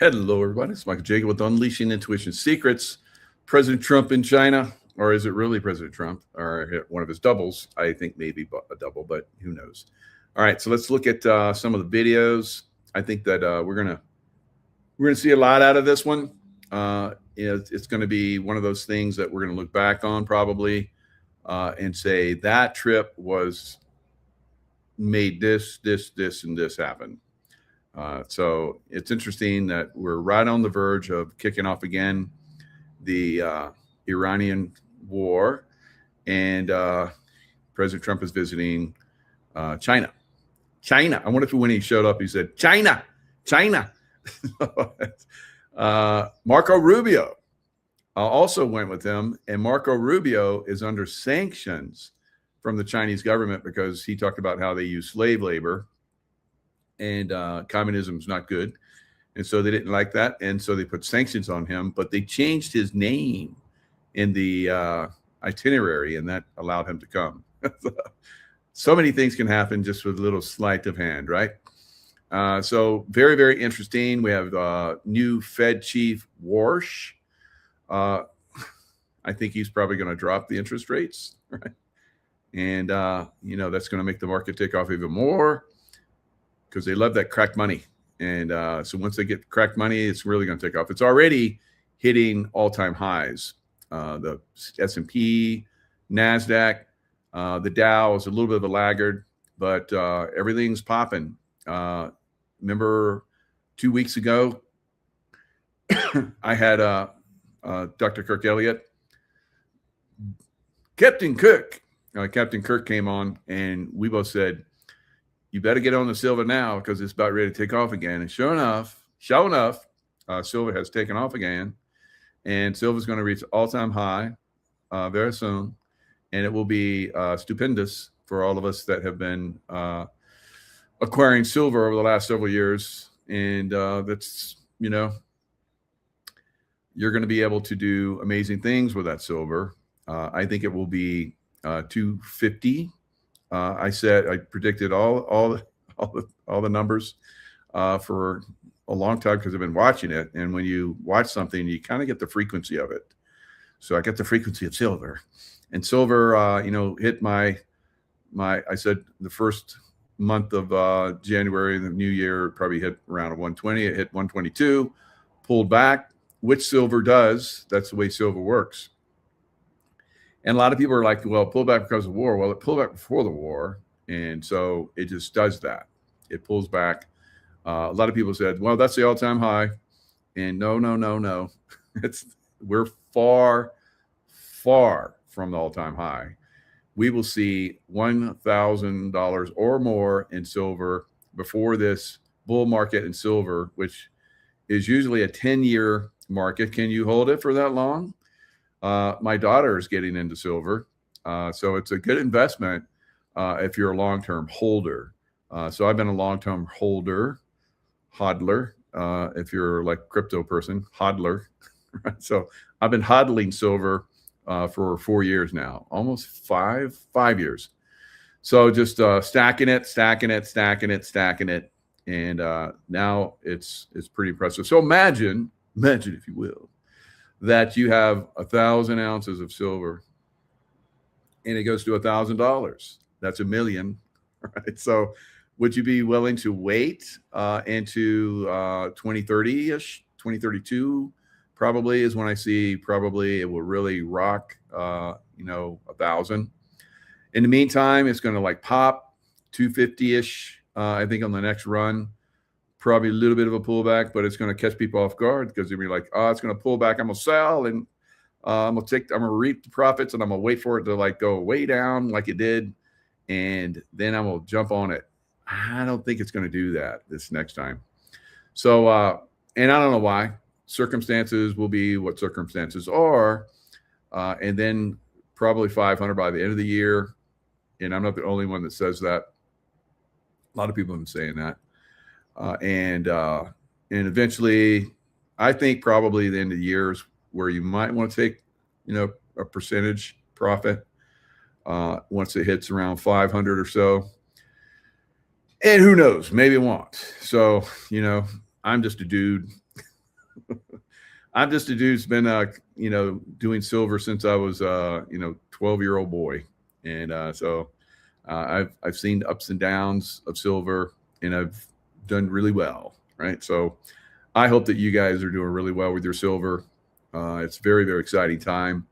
Hello, everybody. It's Michael Jaco with Unleashing Intuition Secrets. President Trump in China, or is it really President Trump, or one of his doubles? I think maybe a double, but who knows? All right, so let's look at some of the videos. I think that we're gonna see a lot out of this one. It's going to be one of those things that we're going to look back on probably and say that trip was made this, and this happen. So it's interesting that we're right on the verge of kicking off again the Iranian war, and President Trump is visiting China. I wonder if when he showed up, he said, China. Marco Rubio also went with him, and Marco Rubio is under sanctions from the Chinese government because he talked about how they use slave labor, and communism is not good. And so they didn't like that. And so they put sanctions on him, but they changed his name in the itinerary, and that allowed him to come. So many things can happen just with a little sleight of hand, right? So very, very interesting. We have new Fed chief Warsh. I think he's probably going to drop the interest rates, right? And, that's going to make the market take off even more, because they love that cracked money. And so once they get cracked money, it's really going to take off. It's already hitting all-time highs. The S&P, NASDAQ, the Dow is a little bit of a laggard, but everything's popping. Remember 2 weeks ago, I had Dr. Kirk Elliott. Captain Kirk came on, and we both said, you better get on the silver now because it's about ready to take off again. And sure enough, silver has taken off again, and silver is going to reach all-time high very soon, and it will be stupendous for all of us that have been acquiring silver over the last several years. And that's, you're going to be able to do amazing things with that silver. I think it will be 250. I predicted all the numbers for a long time because I've been watching it. And when you watch something, you kind of get the frequency of it. So I get the frequency of silver, and silver, hit I said the first month of January, the new year, probably hit around 120. It hit 122, pulled back, which silver does. That's the way silver works. And a lot of people are like, well, pull back because of war. Well, it pulled back before the war. And so it just does that. It pulls back. A lot of people said, well, that's the all-time high. And no. We're far, far from the all-time high. We will see $1,000 or more in silver before this bull market in silver, which is usually a 10-year market. Can you hold it for that long? My daughter is getting into silver. So it's a good investment if you're a long-term holder. So I've been a long-term hodler, if you're like crypto person, hodler. Right? So I've been hodling silver for 4 years now, almost five years. So just stacking it. And now it's pretty impressive. So imagine, if you will, that you have 1,000 ounces of silver and it goes to $1,000. That's $1 million, right? So would you be willing to wait into 2030-ish, 2032? Probably is when I see probably it will really rock, 1,000. In the meantime, it's going to like pop 250-ish, I think, on the next run. Probably a little bit of a pullback, but it's going to catch people off guard because they'll be like, oh, it's going to pull back. I'm going to sell, and I'm going to reap the profits, and I'm going to wait for it to like go way down like it did. And then I'm going to jump on it. I don't think it's going to do that this next time. So, and I don't know why. Circumstances will be what circumstances are. And then probably 500 by the end of the year. And I'm not the only one that says that. A lot of people have been saying that. And eventually, I think probably the end of the year is where you might want to take, a percentage profit once it hits around 500 or so. And who knows, maybe it won't. So, I'm just a dude I'm just a dude who's been, doing silver since I was, 12-year-old boy. And I've seen ups and downs of silver, and I've done really well. Right. So I hope that you guys are doing really well with your silver. It's a very, very exciting time.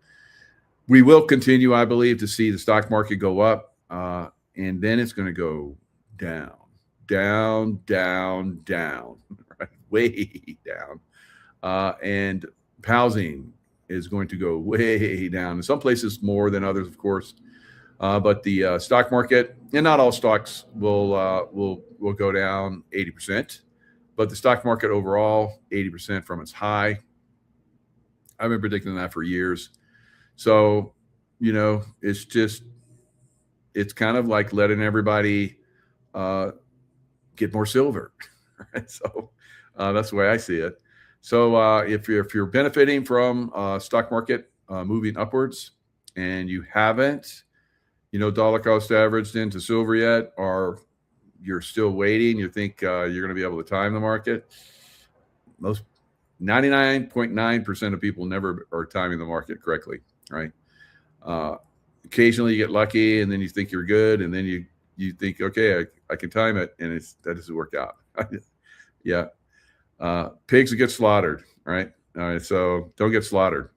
We will continue, I believe, to see the stock market go up, and then it's going to go down, down, down, down, right? Way down. And housing is going to go way down. In some places more than others, of course. But the stock market, and not all stocks will go down 80%, but the stock market overall 80% from its high. I've been predicting that for years. So, it's kind of like letting everybody get more silver. Right? So that's the way I see it. So if you're benefiting from stock market moving upwards, and you haven't, dollar cost averaged into silver yet, or you're still waiting, you think you're going to be able to time the market, most 99.9% of people never are timing the market correctly, right? Occasionally you get lucky, and then you think you're good, and then you think, okay, I can time it, and that doesn't work out. Yeah. Pigs get slaughtered, right? All right, so don't get slaughtered.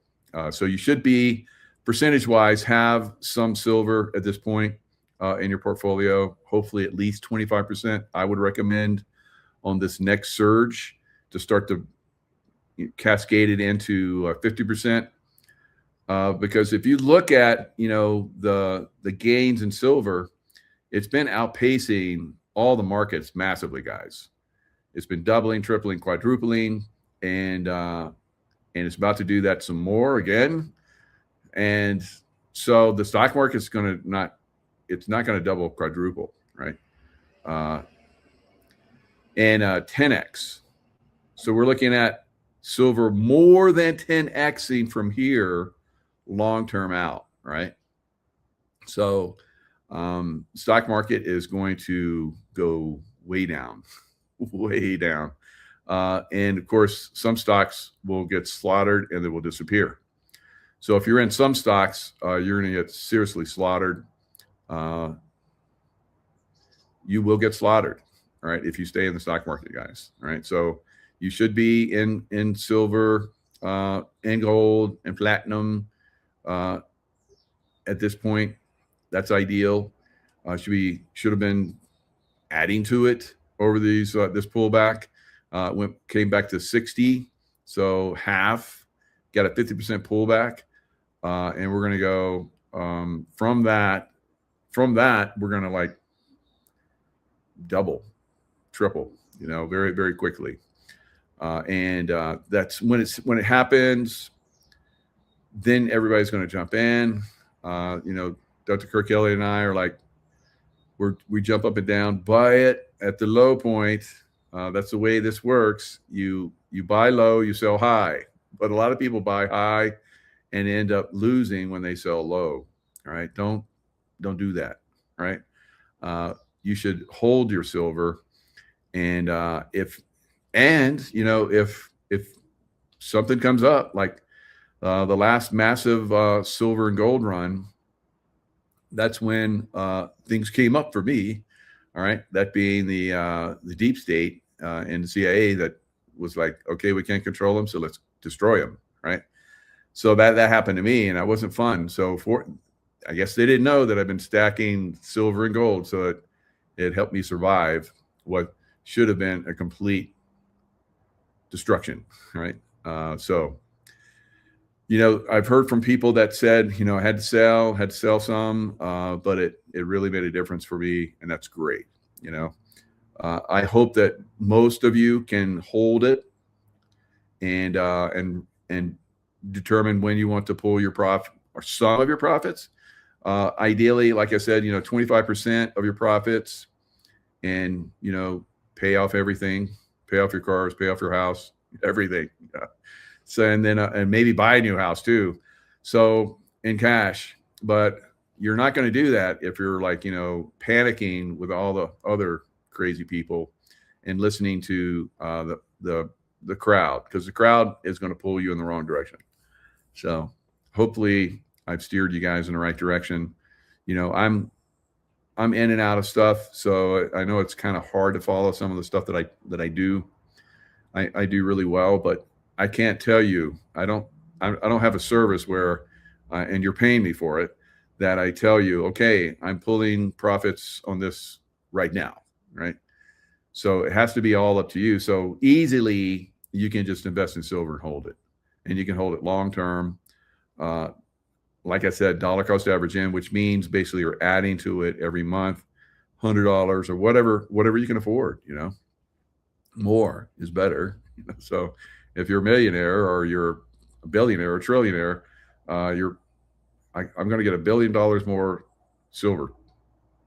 So you should be, percentage-wise, have some silver at this point in your portfolio, hopefully at least 25%. I would recommend on this next surge to start to cascade it into 50%. Because if you look at, the gains in silver, it's been outpacing all the markets massively, guys. It's been doubling, tripling, quadrupling, and it's about to do that some more again. And so the stock market's not going to double, quadruple, right? And 10x. So we're looking at silver more than 10xing from here long term out, right? So stock market is going to go way down, way down. And of course, some stocks will get slaughtered and they will disappear. So if you're in some stocks, you're going to get seriously slaughtered. You will get slaughtered, right? If you stay in the stock market, guys, right? So you should be in silver, and gold, and platinum. At this point, that's ideal. Should have been adding to it over this pullback. Came back to 60, so half, got a 50% pullback, and we're going to go from that. We're going to like double, triple, very, very quickly. And that's when it happens. Then everybody's going to jump in. Dr. Kirk Elliott and I are like, we jump up and down, buy it at the low point. That's the way this works. You buy low, you sell high. But a lot of people buy high and end up losing when they sell low. All right, don't do that. Right? You should hold your silver, and if something comes up like the last massive silver and gold run, that's when things came up for me. All right, that being the deep state and the CIA that was like, okay, we can't control them, so let's destroy them. Right. So that happened to me, and that wasn't fun. So I guess they didn't know that I've been stacking silver and gold, so it helped me survive what should have been a complete destruction. Right. So. I've heard from people that said, I had to sell some, but it really made a difference for me, and that's great. I hope that most of you can hold it and determine when you want to pull your profit or some of your profits. Ideally, like I said, 25% of your profits, and pay off everything, pay off your cars, pay off your house, everything. So, and then and maybe buy a new house too, so in cash. But you're not going to do that if you're like panicking with all the other crazy people and listening to the the crowd, because the crowd is going to pull you in the wrong direction. So hopefully I've steered you guys in the right direction. You know, I'm in and out of stuff, so I know it's kind of hard to follow some of the stuff that I do. I do really well, but I can't tell you. I don't have a service where, and you're paying me for it, that I tell you, okay, I'm pulling profits on this right now, right? So it has to be all up to you. So easily you can just invest in silver and hold it, and you can hold it long term. Like I said, dollar cost average in, which means basically you're adding to it every month, $100 or whatever you can afford. You know, more is better. So if you're a millionaire or you're a billionaire or a trillionaire, I'm going to get $1 billion more silver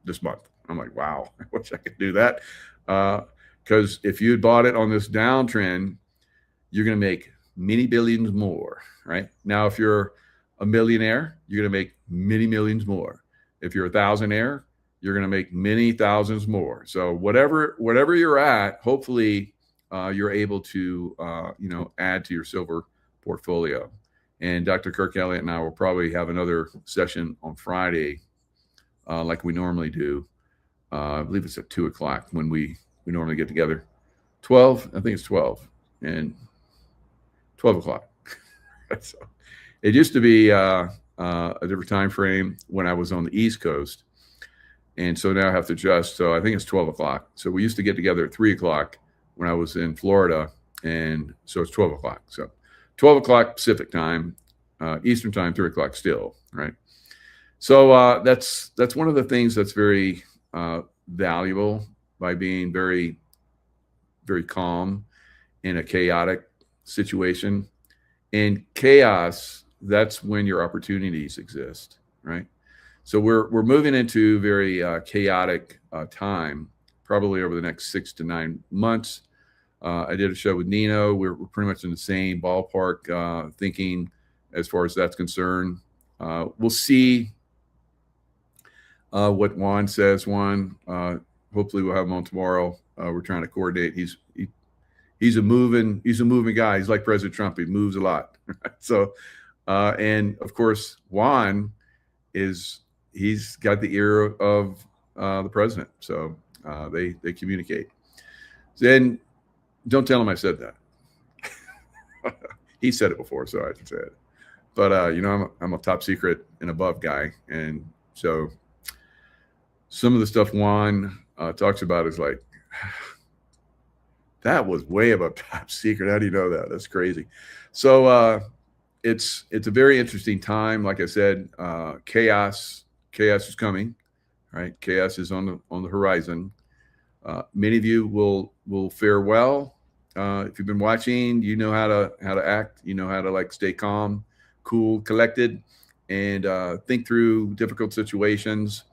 this month. I'm like, wow, I wish I could do that. Because if you had bought it on this downtrend, you're going to make many billions more, right? Now, if you're a millionaire, you're going to make many millions more. If you're a thousandaire, you're going to make many thousands more. So whatever you're at, hopefully you're able to, add to your silver portfolio. And Dr. Kirk Elliott and I will probably have another session on Friday, like we normally do. I believe it's at 2:00 when we normally get together. 12, I think it's 12, and 12:00. So it used to be a different time frame when I was on the East Coast, and so now I have to adjust. So I think it's 12:00. So we used to get together at 3:00 when I was in Florida, and so it's 12:00. So 12:00 Pacific time, Eastern time, 3:00 still, right? So that's one of the things that's very valuable by being very, very calm in a chaotic situation. In chaos, that's when your opportunities exist, right? So we're moving into very chaotic time, probably over the next 6 to 9 months. I did a show with Nino. We're pretty much in the same ballpark thinking as far as that's concerned. We'll see what Juan says. Juan, hopefully we'll have him on tomorrow. We're trying to coordinate. He's a moving guy. He's like President Trump. He moves a lot. So, and of course, Juan he's got the ear of the president. So they communicate. Then don't tell him I said that. He said it before, so I can say it. But I'm a top secret and above guy, and so some of the stuff Juan talks about is like, that was way above top secret. How do you know that? That's crazy. So it's a very interesting time. Like I said, chaos is coming, right? Chaos is on the horizon. Many of you will fare well. If you've been watching, you know how to act. You know how to like stay calm, cool, collected, and think through difficult situations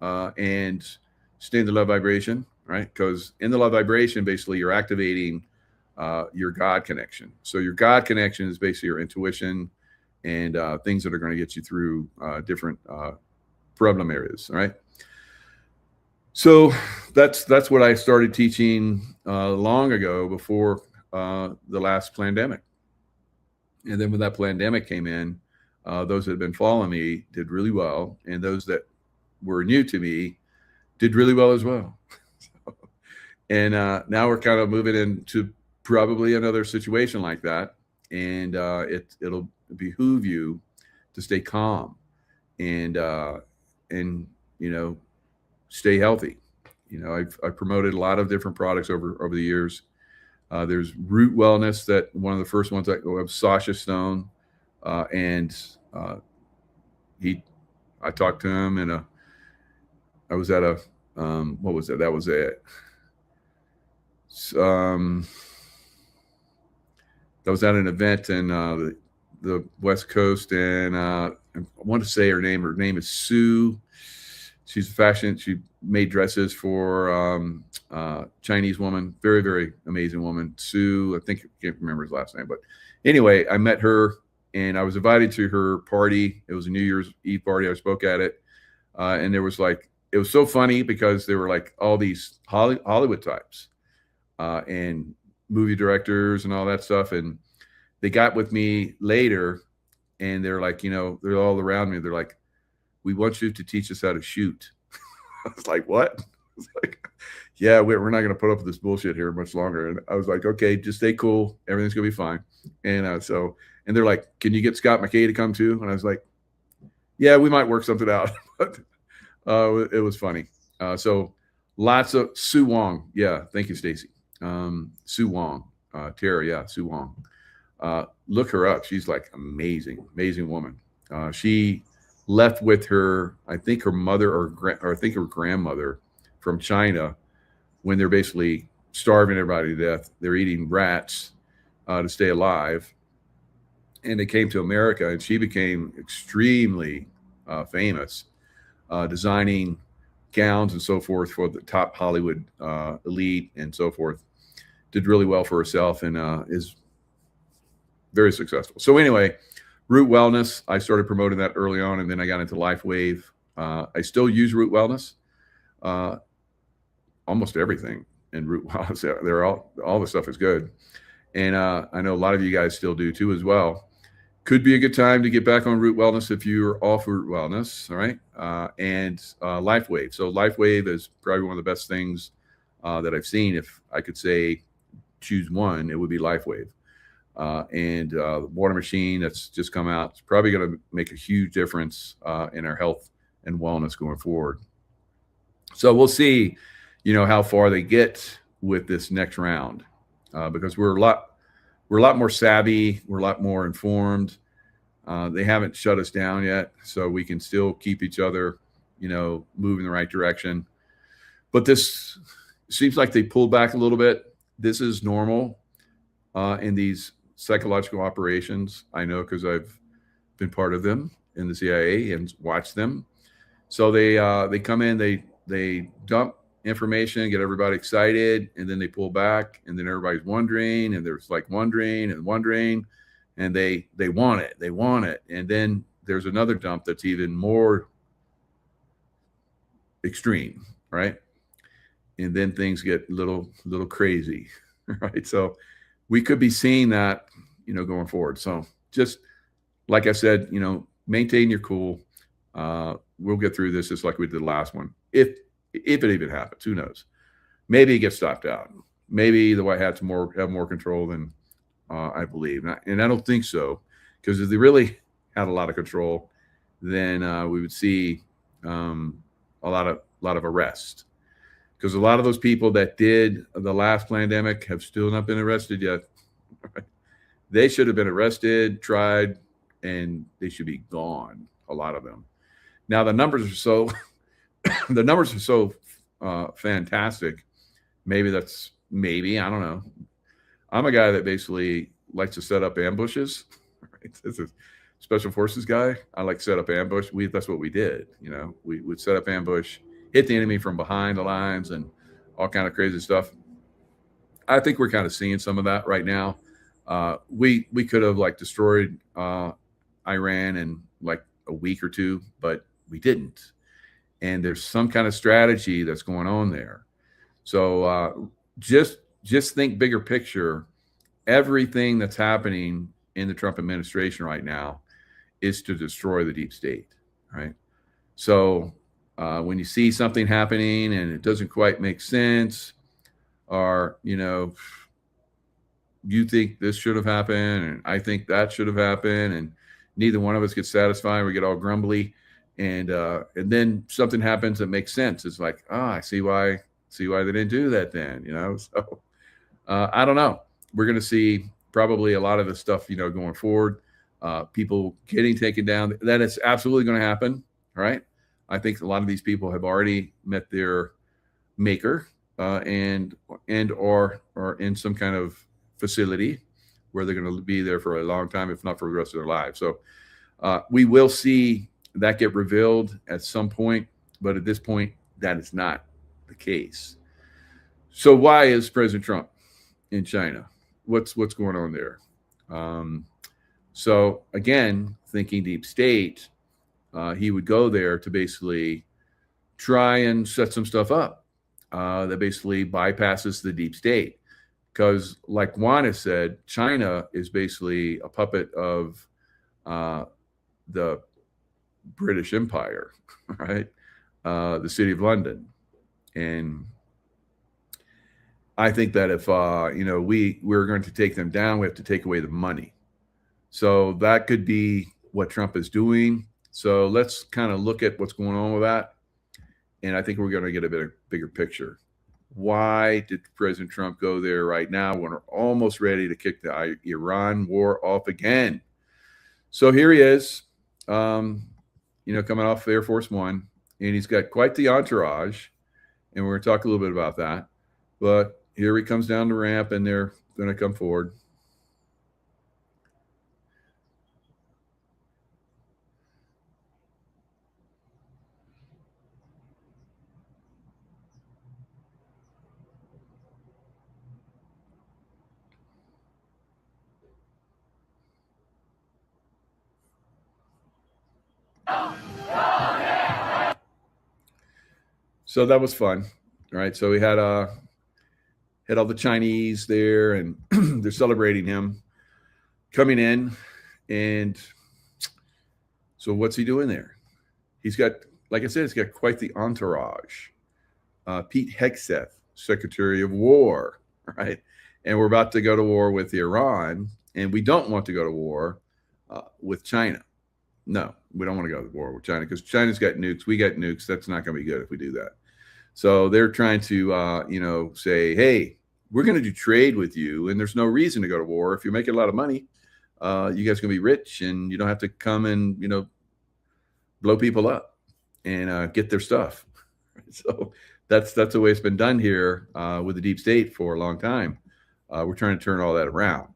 and stay in the love vibration, right? Because in the love vibration, basically, you're activating your God connection. So your God connection is basically your intuition and things that are going to get you through different problem areas, right? So that's what I started teaching long ago, before the last pandemic. And then when that pandemic came in, those that had been following me did really well, and those that were new to me did really well as well. And now we're kind of moving into probably another situation like that, and it'll behoove you to stay calm and stay healthy. I've promoted a lot of different products over the years. There's Root Wellness, that one of the first ones I have, Sasha Stone, and I talked to him, and I was at a what was that? That was it. That was at an event in the West Coast, and I want to say her name. Her name is Sue. She's a fashion. She made dresses for Chinese woman. Very, very amazing woman. Sue, I think, I can't remember his last name. But anyway, I met her, and I was invited to her party. It was a New Year's Eve party. I spoke at it. And there was it was so funny because there were like all these Hollywood types. And movie directors and all that stuff. And they got with me later, and they're like, they're all around me. They're like, we want you to teach us how to shoot. I was like, what? It's like, yeah, we're not going to put up with this bullshit here much longer. And I was like, okay, just stay cool. Everything's going to be fine. And and they're like, can you get Scott McKay to come too? And I was like, yeah, we might work something out. But it was funny. So lots of Sue Wong. Yeah. Thank you, Stacy. Sue Wong, Tara. Yeah. Sue Wong. Look her up. She's like amazing woman. She left with her, I think her mother or I think her grandmother from China when they're basically starving everybody to death. They're eating rats to stay alive. And they came to America, and she became extremely famous, designing gowns and so forth for the top Hollywood elite and so forth. Did really well for herself and is very successful. So anyway, Root Wellness, I started promoting that early on, and then I got into LifeWave. I still use Root Wellness, almost everything in Root Wellness. They're all the stuff is good. And I know a lot of you guys still do too as well. Could be a good time to get back on Root Wellness if you're off Root Wellness, all right? And LifeWave. So LifeWave is probably one of the best things that I've seen. If I could say choose one, it would be LifeWave. And the water machine that's just come out, it's probably going to make a huge difference in our health and wellness going forward. So we'll see, how far they get with this next round, because we're a lot more savvy, we're a lot more informed. They haven't shut us down yet, so we can still keep each other, move in the right direction. But this seems like they pulled back a little bit. This is normal in these psychological operations. I know because I've been part of them in the CIA and watched them. So they come in, they dump information, get everybody excited, and then they pull back, and then everybody's wondering, and there's like wondering, and they want it, and then there's another dump that's even more extreme, right? And then things get a little crazy, right? So we could be seeing that, going forward. So just like I said, maintain your cool. We'll get through this just like we did the last one. If it even happens, who knows? Maybe it gets stopped out. Maybe the White Hats have more control than I believe. And I don't think so, because if they really had a lot of control, then we would see a lot of arrest. Because a lot of those people that did the last pandemic have still not been arrested yet. They should have been arrested, tried, and they should be gone. A lot of them. Now the numbers are so fantastic. Maybe I don't know. I'm a guy that basically likes to set up ambushes. Right? This is special forces guy. I like to set up ambush. That's what we did. We would set up ambush, hit the enemy from behind the lines, and all kind of crazy stuff. I think we're kind of seeing some of that right now. We could have destroyed Iran in like a week or two, but we didn't. And there's some kind of strategy that's going on there. So just think bigger picture. Everything that's happening in the Trump administration right now is to destroy the deep state, right? So when you see something happening and it doesn't quite make sense, or you think this should have happened and I think that should have happened, and neither one of us gets satisfied, we get all grumbly, and then something happens that makes sense. It's like, I see why they didn't do that then, So I don't know. We're going to see probably a lot of this stuff, going forward. People getting taken down. That is absolutely going to happen, right? I think a lot of these people have already met their maker, and or in some kind of facility where they're going to be there for a long time, if not for the rest of their lives. So we will see that get revealed at some point, but at this point, that is not the case. So why is President Trump in China? What's going on there? So again, thinking deep state, he would go there to basically try and set some stuff up that basically bypasses the deep state. because, like Juan has said, China is basically a puppet of the British Empire, right? The City of London. And I think that if we're going to take them down, we have to take away the money. So that could be what Trump is doing. So let's kind of look at what's going on with that. And I think we're going to get a bigger picture. Why did President Trump go there right now when we're almost ready to kick the Iran war off again? So here he is, coming off Air Force One, and he's got quite the entourage. And we're going to talk a little bit about that. But here he comes down the ramp, and they're going to come forward. So that was fun, right? So we had all the Chinese there, and they're celebrating him coming in. And so what's he doing there? He's got, like I said, he's got quite the entourage. Pete Hegseth, Secretary of War, right? And we're about to go to war with Iran, and we don't want to go to war with China. No, we don't want to go to war with China because China's got nukes. We got nukes. That's not going to be good if we do that. So they're trying to, say, hey, we're going to do trade with you, and there's no reason to go to war. If you're making a lot of money, you guys can be rich, and you don't have to come and, blow people up and get their stuff. So that's the way it's been done here with the deep state for a long time. We're trying to turn all that around.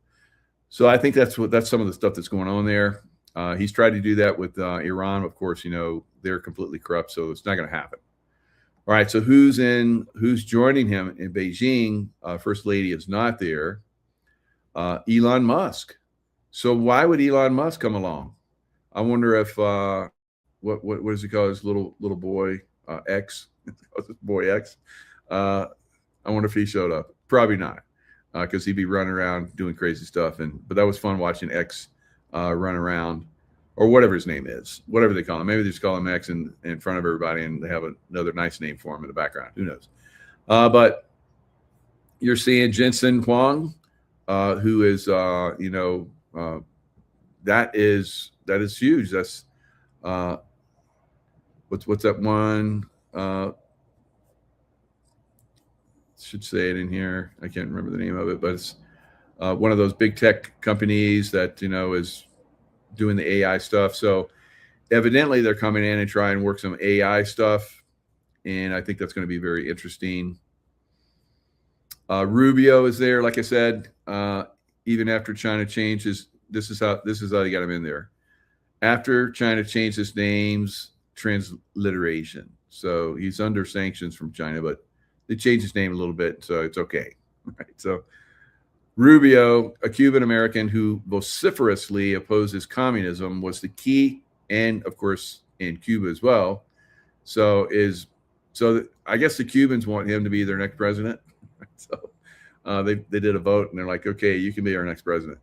So I think that's some of the stuff that's going on there. He's tried to do that with Iran. Of course, they're completely corrupt, so it's not going to happen. All right, so who's joining him in Beijing? First Lady is not there. Elon Musk. So why would Elon Musk come along? I wonder if what does he call his little boy X? Boy X. I wonder if he showed up. Probably not, because he'd be running around doing crazy stuff. But that was fun watching X run around, or whatever his name is, whatever they call him. Maybe they just call him X in front of everybody, and they have another nice name for him in the background. Who knows? But you're seeing Jensen Huang, who is, that is huge. That's what's that one? Should say it in here. I can't remember the name of it, but it's one of those big tech companies that is doing the AI stuff. So evidently they're coming in and trying to work some AI stuff, and I think that's going to be very interesting. Rubio is there, like I said. Even after China changes, this is how they got him in there. After China changed his name's transliteration, so he's under sanctions from China, but they changed his name a little bit, so it's okay. Right? So Rubio, a Cuban American who vociferously opposes communism, was the key, and of course in Cuba as well. So I guess the Cubans want him to be their next president. So they did a vote, and they're like, okay, you can be our next president.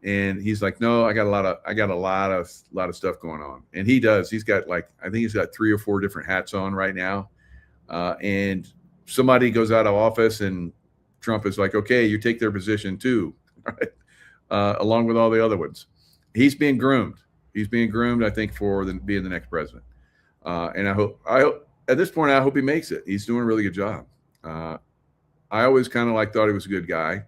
And he's like, no, I got a lot of stuff going on. And he does. He's got I think he's got 3 or 4 different hats on right now. And somebody goes out of office, and Trump is like, okay, you take their position too, right? Along with all the other ones. He's being groomed. I think, for being the next president. And I hope at this point, I hope he makes it. He's doing a really good job. I always kind of thought he was a good guy.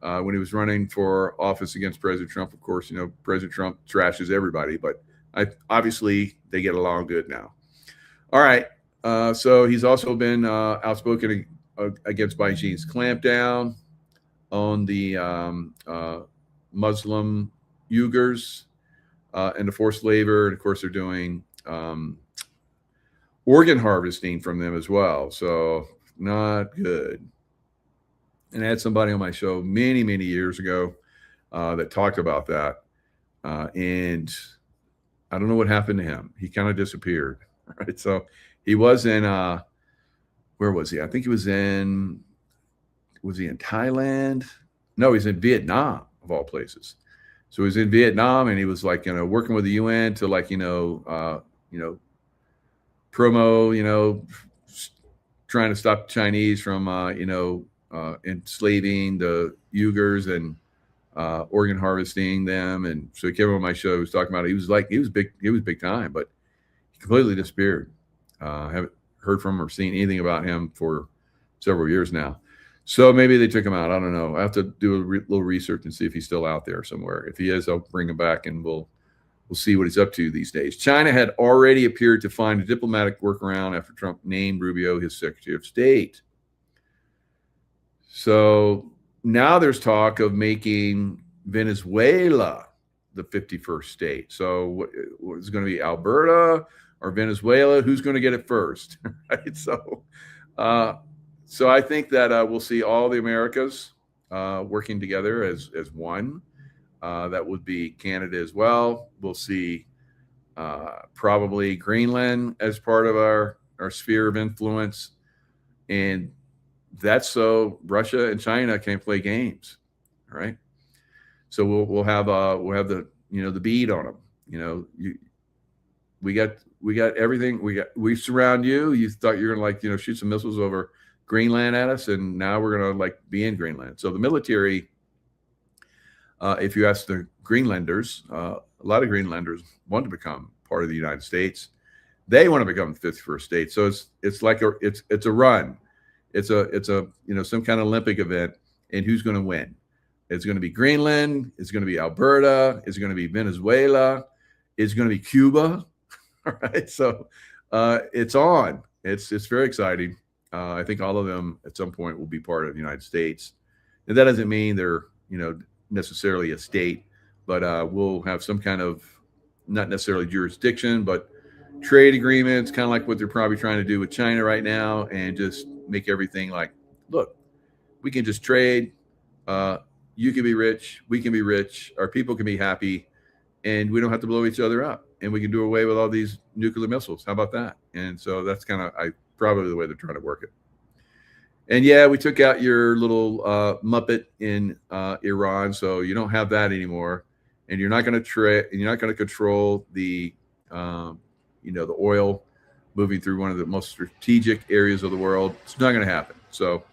When he was running for office against President Trump, of course, President Trump trashes everybody, but obviously they get along good now. All right. So he's also been outspoken against Beijing's clampdown on the Muslim Uyghurs and the forced labor. And of course, they're doing organ harvesting from them as well. So not good. And I had somebody on my show many, many years ago that talked about that. And I don't know what happened to him. He kind of disappeared. Right. So he was in, where was he? I think he was in was he in Thailand? No, he's in Vietnam of all places. So he's in Vietnam, and he was like, working with the UN to like, promo, trying to stop the Chinese from, enslaving the Uyghurs and organ harvesting them. And so he came on my show. He was talking about it. He was big time, but he completely disappeared. Haven't heard from or seen anything about him for several years now. So maybe they took him out. I don't know. I have to do a little research and see if he's still out there somewhere. If he is, I'll bring him back and we'll see what he's up to these days. China had already appeared to find a diplomatic workaround after Trump named Rubio his Secretary of State. So now there's talk of making Venezuela the 51st state. So is it going to be Alberta or Venezuela? Who's going to get it first? Right. So I think that we'll see all the Americas working together as one. That would be Canada as well. We'll see probably Greenland as part of our sphere of influence. And that's so Russia and China can't play games. All right. So we'll have the the bead on them. We got everything. We surround you. You thought you're gonna shoot some missiles over Greenland at us, and now we're gonna be in Greenland. So the military, if you ask the Greenlanders, a lot of Greenlanders want to become part of the United States. They want to become the 51st state. So it's like it's a run. It's a some kind of Olympic event, and who's going to win? It's going to be Greenland. It's going to be Alberta. It's going to be Venezuela. It's going to be Cuba. All right. So it's on. It's very exciting. I think all of them at some point will be part of the United States, and that doesn't mean they're necessarily a state, but we'll have some kind of not necessarily jurisdiction, but trade agreements, kind of like what they're probably trying to do with China right now, and just make everything like, look, we can just trade. You can be rich, we can be rich, our people can be happy, and we don't have to blow each other up, and we can do away with all these nuclear missiles. How about that? And so that's kind of probably the way they're trying to work it. And yeah, we took out your little Muppet in Iran, so you don't have that anymore, and you're not going to trade, and you're not going to control the the oil moving through one of the most strategic areas of the world. It's not going to happen. So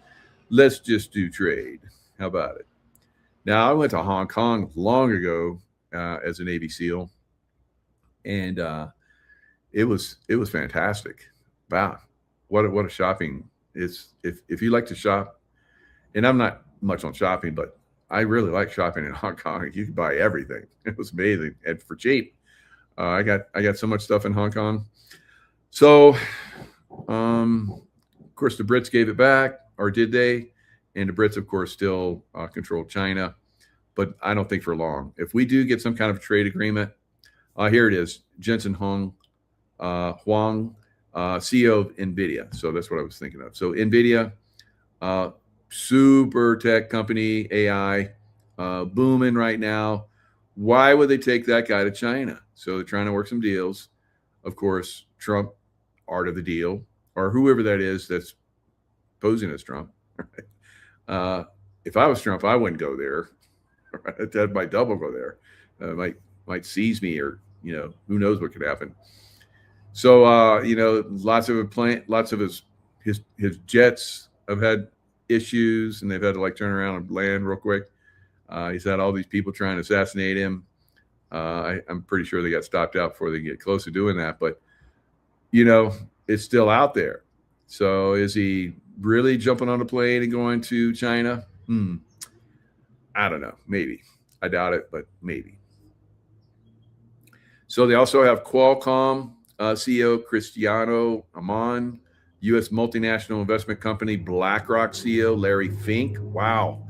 let's just do trade. How about it? Now, I went to Hong Kong long ago as a Navy SEAL, and it was fantastic. Wow, what a shopping! It's if you like to shop, and I'm not much on shopping, but I really like shopping in Hong Kong. You can buy everything. It was amazing and for cheap. I got so much stuff in Hong Kong. So, of course, the Brits gave it back, or did they? And the Brits, of course, still control China, but I don't think for long. If we do get some kind of trade agreement, here it is, Jensen Huang, CEO of NVIDIA. So that's what I was thinking of. So NVIDIA, super tech company, AI, booming right now. Why would they take that guy to China? So they're trying to work some deals. Of course, Trump, art of the deal, or whoever that is that's posing as Trump. If I was Trump, I wouldn't go there. That might double go there. Might seize me, or who knows what could happen. So lots of his jets have had issues, and they've had to turn around and land real quick. He's had all these people trying to assassinate him. I'm pretty sure they got stopped out before they get close to doing that, but it's still out there. So is he really jumping on a plane and going to China? I don't know. Maybe. I doubt it, but maybe. So they also have Qualcomm CEO Cristiano Amon, U.S. multinational investment company BlackRock CEO Larry Fink. Wow.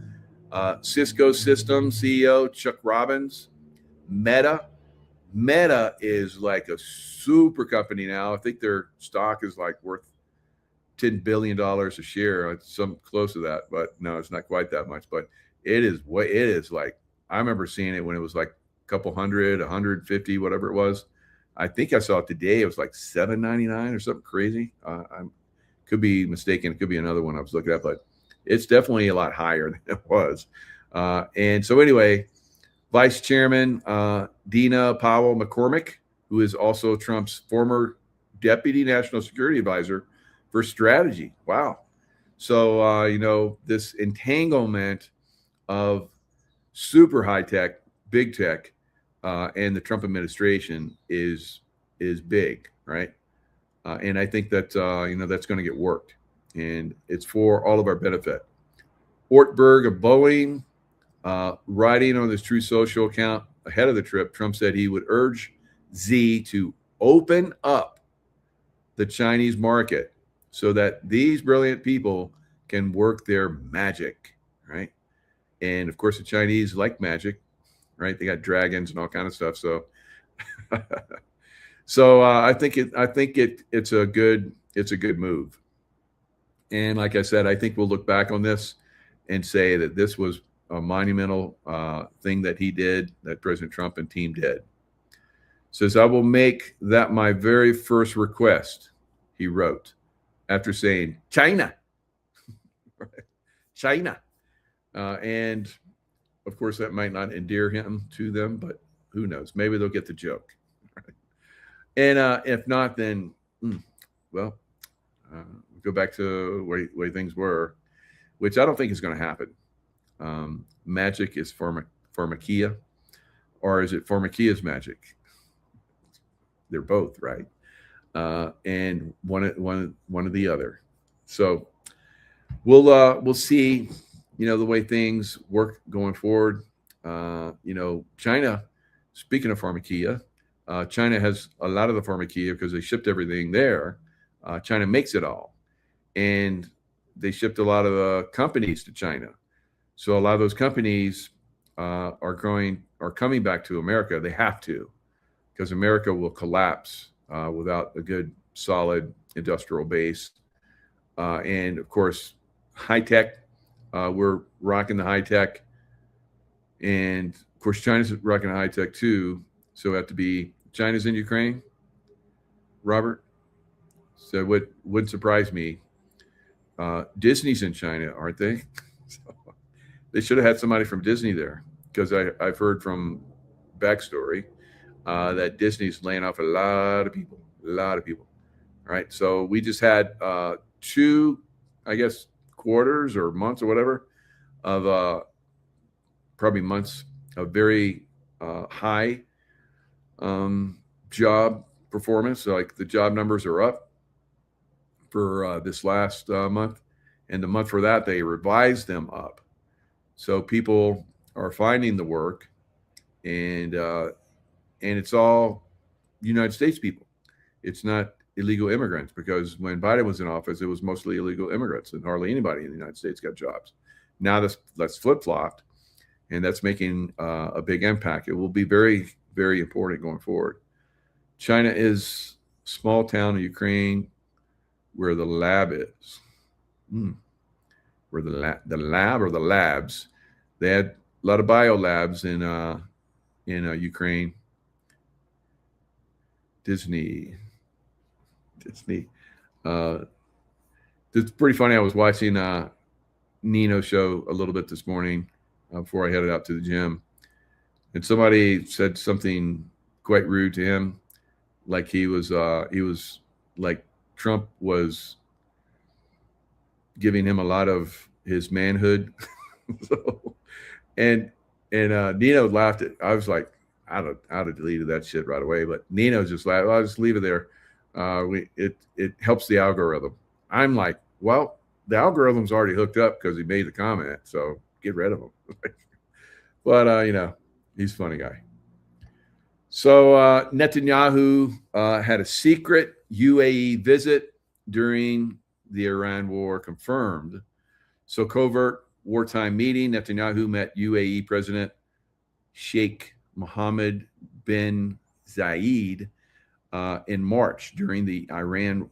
Cisco Systems CEO Chuck Robbins. Meta is like a super company now. I think their stock is worth $10 billion a share. It's some close to that, but no, it's not quite that much. But it is I remember seeing it when it was like a couple hundred, 150, whatever it was. I think I saw it today. It was like $7.99 or something crazy. I could be mistaken. It could be another one I was looking at, but It's definitely a lot higher than it was. And so anyway, Vice Chairman Dina Powell McCormick, who is also Trump's former Deputy National Security Advisor for Strategy. Wow. So, this entanglement of super high tech, big tech, and the Trump administration is big, right? And I think that that's going to get worked, and it's for all of our benefit. Ortberg of Boeing, writing on his True Social account ahead of the trip, Trump said he would urge Xi to open up the Chinese market so that these brilliant people can work their magic, right? And of course, the Chinese like magic, right? They got dragons and all kind of stuff. So, I think it's a good move. And like I said, I think we'll look back on this and say that this was a monumental thing that he did, that President Trump and team did. Says, I will make that my very first request, he wrote, after saying, China. China. And of course, that might not endear him to them, but who knows? Maybe they'll get the joke. And if not, then, go back to the way things were, which I don't think is going to happen. Magic is pharmakia, or is it pharmakia's magic? They're both, right? And one of the other. So we'll see, the way things work going forward. China, speaking of pharmakia, China has a lot of the pharmakia because they shipped everything there. China makes it all. And they shipped a lot of the companies to China. So a lot of those companies are coming back to America. They have to, because America will collapse without a good, solid industrial base. And of course, high tech, we're rocking the high tech. And of course, China's rocking high tech too. So it have to be China's in Ukraine, Robert. So what wouldn't surprise me, Disney's in China, aren't they? So they should have had somebody from Disney there, because I've heard from backstory that Disney's laying off a lot of people. All right. So we just had 2, I guess, quarters or months or whatever of probably months of very high job performance. So like the job numbers are up for this last month, and the month for that they revised them up. So people are finding the work, and it's all United States people. It's not illegal immigrants, because when Biden was in office, it was mostly illegal immigrants, and hardly anybody in the United States got jobs. Now that's flip-flopped, and that's making a big impact. It will be very, very important going forward. China is a small town in Ukraine where the lab is. Where the lab or the labs. They had a lot of biolabs in Ukraine. Disney. It's pretty funny. I was watching Nino's show a little bit this morning before I headed out to the gym, and somebody said something quite rude to him, like he was like Trump was giving him a lot of his manhood. So, and Nino laughed at. I was like, I'd have deleted that shit right away, but Nino just laughed. I'll just leave it there. It helps the algorithm. I'm like, well, the algorithm's already hooked up because he made the comment, so get rid of him. But he's a funny guy. So Netanyahu had a secret UAE visit during the Iran war confirmed. So covert wartime meeting. Netanyahu met UAE President Sheikh Mohammed bin Zayed in March during the Iran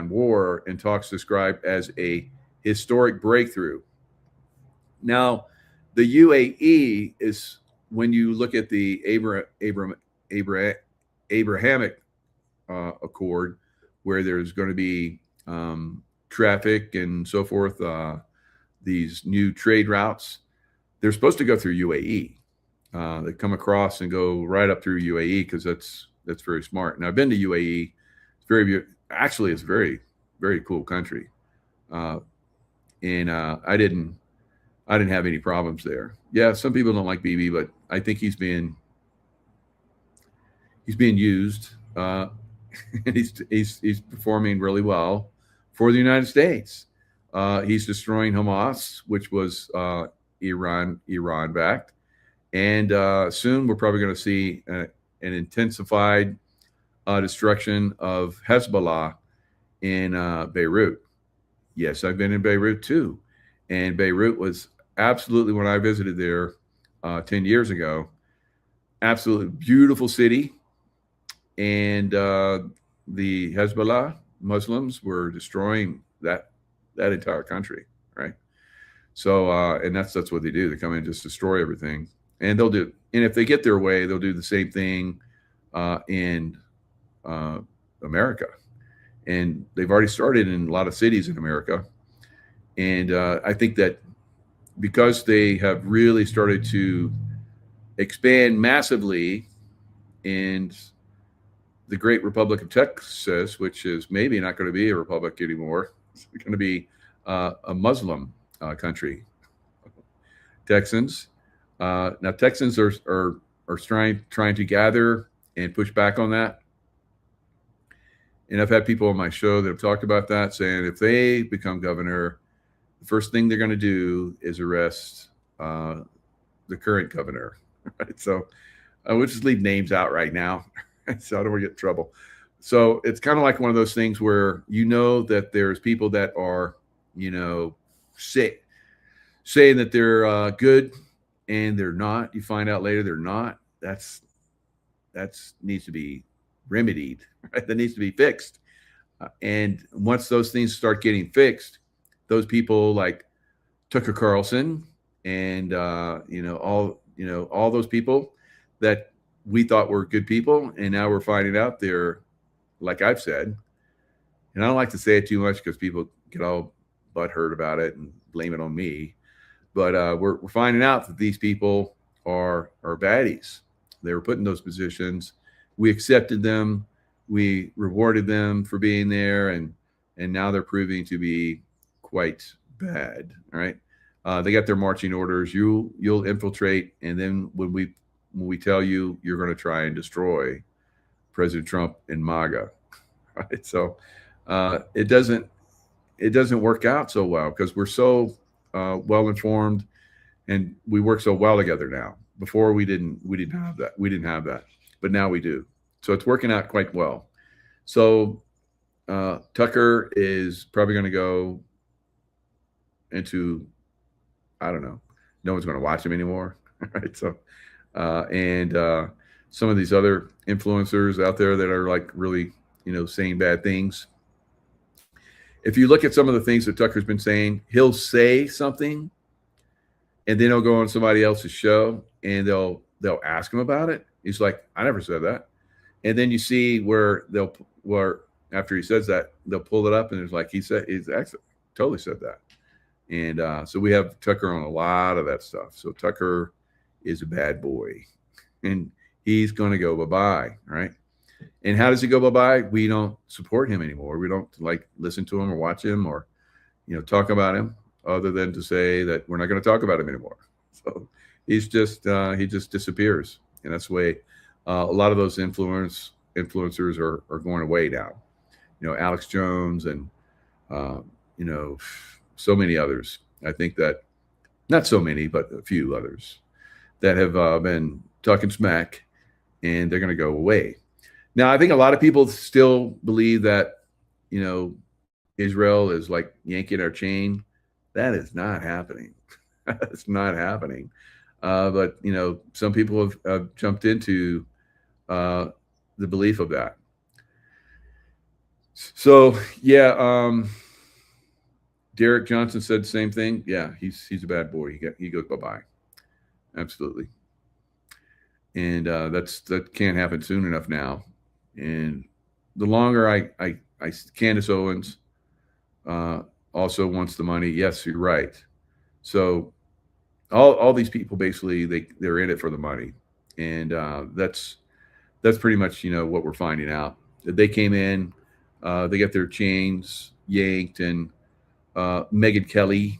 war, and talks described as a historic breakthrough. Now, the UAE is, when you look at the Abrahamic Accord, where there's going to be traffic and so forth these new trade routes. They're supposed to go through UAE. They come across and go right up through UAE because that's very smart. And I've been to UAE. It's a very, very cool country. And I didn't have any problems there. Yeah, some people don't like Bibi, but I think he's being used, and he's performing really well for the United States. He's destroying Hamas, which was Iran backed, and soon we're probably going to see an intensified destruction of Hezbollah in Beirut. Yes, I've been in Beirut too, and Beirut was absolutely, when I visited there 10 years ago, absolutely beautiful city. And the Hezbollah Muslims were destroying that entire country, right? So, and that's what they do. They come in and just destroy everything, and they'll do. And if they get their way, they'll do the same thing in America. And they've already started in a lot of cities in America. And I think that because they have really started to expand massively in the great Republic of Texas, which is maybe not going to be a republic anymore. It's going to be a Muslim country. Texans. Now Texans are trying to gather and push back on that. And I've had people on my show that have talked about that, saying if they become governor, the first thing they're going to do is arrest the current governor. Right? So we'll just leave names out right now, so I don't want to get in trouble. So it's kind of like one of those things where that there's people that are, saying that they're good, and they're not. You find out later they're not. That's needs to be remedied. Right? That needs to be fixed. And once those things start getting fixed, those people like Tucker Carlson and all those people that we thought were good people, and now we're finding out they're, like I've said, and I don't like to say it too much because people get all butthurt about it and blame it on me, but we're finding out that these people are baddies. They were put in those positions. We accepted them. We rewarded them for being there, and now they're proving to be quite bad. All right, they got their marching orders. You'll infiltrate, and then when we tell you, you're going to try and destroy President Trump and MAGA. Right, so it doesn't work out so well because we're so well informed, and we work so well together now. Before we didn't have that, but now we do. So it's working out quite well. So Tucker is probably going to go into, I don't know, no one's going to watch him anymore. Right. So, and some of these other influencers out there that are like really, saying bad things. If you look at some of the things that Tucker's been saying, he'll say something and then he'll go on somebody else's show and they'll ask him about it. He's like, I never said that. And then you see where after he says that, they'll pull it up and it's like, he's actually totally said that. And so we have Tucker on a lot of that stuff. So Tucker is a bad boy and he's going to go bye-bye. Right. And how does he go bye-bye? We don't support him anymore. We don't listen to him or watch him or, talk about him other than to say that we're not going to talk about him anymore. So he just disappears. And that's the way a lot of those influencers are going away now. Alex Jones and, so many others. I think that not so many, but a few others that have been talking smack, and they're going to go away. Now, I think a lot of people still believe that, Israel is like yanking our chain. That is not happening. It's not happening. But, some people have jumped into the belief of that. So, yeah, Derek Johnson said the same thing. Yeah, he's a bad boy. He goes bye-bye. Absolutely. And that can't happen soon enough now. And the longer Candace Owens also wants the money. Yes, you're right. So all these people basically they're in it for the money, and that's pretty much what we're finding out. They came in, they got their chains yanked, and Megyn Kelly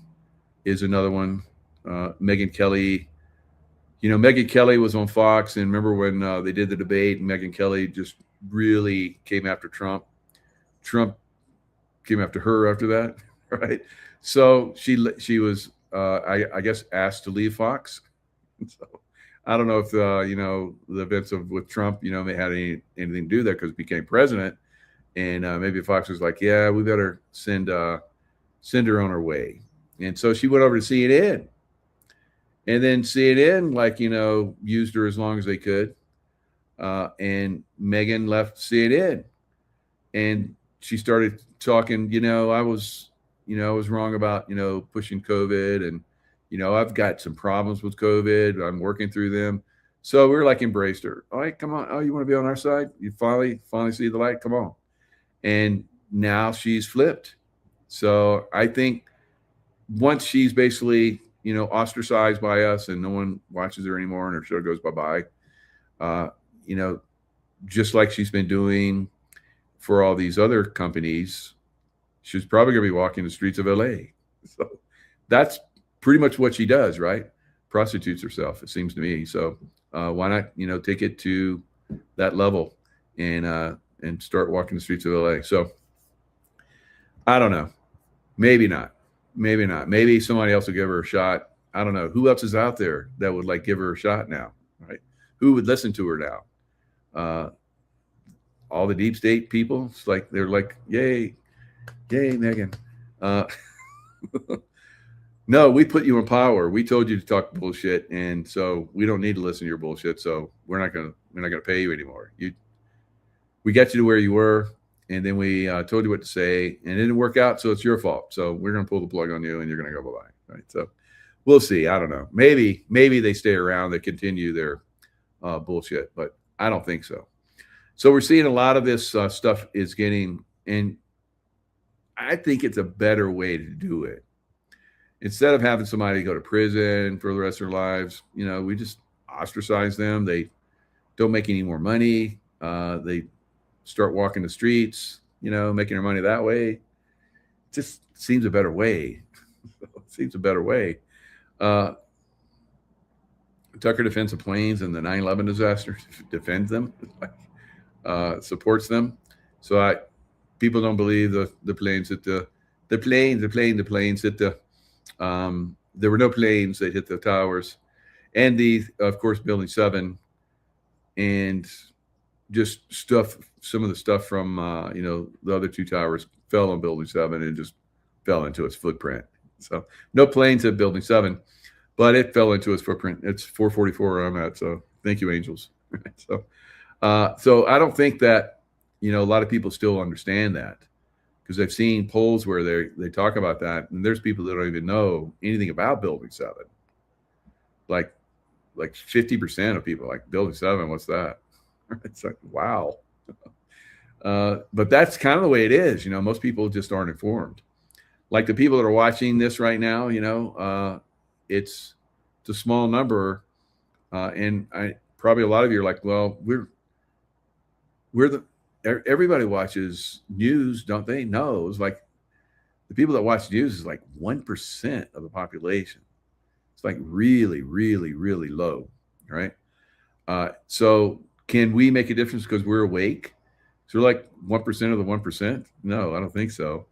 is another one. Megyn Kelly, Megyn Kelly was on Fox, and remember when they did the debate, and Megyn Kelly just really came after Trump. Trump came after her after that, right? So she was, I guess, asked to leave Fox. So I don't know if the events with Trump, may had anything to do with that because he became president, and maybe Fox was like, yeah, we better send her on her way, and so she went over to CNN, and then CNN used her as long as they could, and Megyn left CNN, and she started talking. I was wrong about pushing COVID, and I've got some problems with COVID. I'm working through them. So we're like embraced her. All right, come on. Oh, you want to be on our side? You finally see the light? Come on. And now she's flipped. So I think once she's basically, ostracized by us and no one watches her anymore and her show goes bye-bye, just like she's been doing for all these other companies, she's probably going to be walking the streets of LA. So that's pretty much what she does, right? Prostitutes herself, it seems to me. So why not, take it to that level and start walking the streets of LA. So I don't know. Maybe not. Maybe somebody else will give her a shot. I don't know. Who else is out there that would give her a shot now, right? Who would listen to her now? All the deep state people, it's like they're like, yay, Megyn. No, we put you in power. We told you to talk bullshit, and so we don't need to listen to your bullshit. So we're not gonna pay you anymore. We got you to where you were, and then we told you what to say, and it didn't work out. So it's your fault. So we're gonna pull the plug on you, and you're gonna go bye-bye. Right? So we'll see. I don't know. Maybe they stay around. They continue their bullshit, but I don't think so. So we're seeing a lot of this stuff is getting, and I think it's a better way to do it. Instead of having somebody go to prison for the rest of their lives, we just ostracize them. They don't make any more money. They start walking the streets, making their money that way. It just seems a better way. Tucker defends the planes and the 9/11 disaster, defends them, supports them. So people don't believe the planes hit the planes hit the. There were no planes that hit the towers, and of course, Building 7, and just some of the stuff from the other two towers fell on Building 7 and just fell into its footprint. So no planes at Building 7, but it fell into its footprint. It's 444 where I'm at. So thank you, angels. So I don't think that a lot of people still understand that, because I've seen polls where they talk about that, and there's people that don't even know anything about Building 7. Like 50% of people like Building 7. What's that? It's like, wow. But that's kind of the way it is. Most people just aren't informed. Like the people that are watching this right now, it's a small number, and probably a lot of you are like, well, everybody watches news, don't they? No, it's like the people that watch news is like 1% of the population. It's like really, really, really low, right? So can we make a difference because we're awake? So we're like 1% of the 1%? No, I don't think so.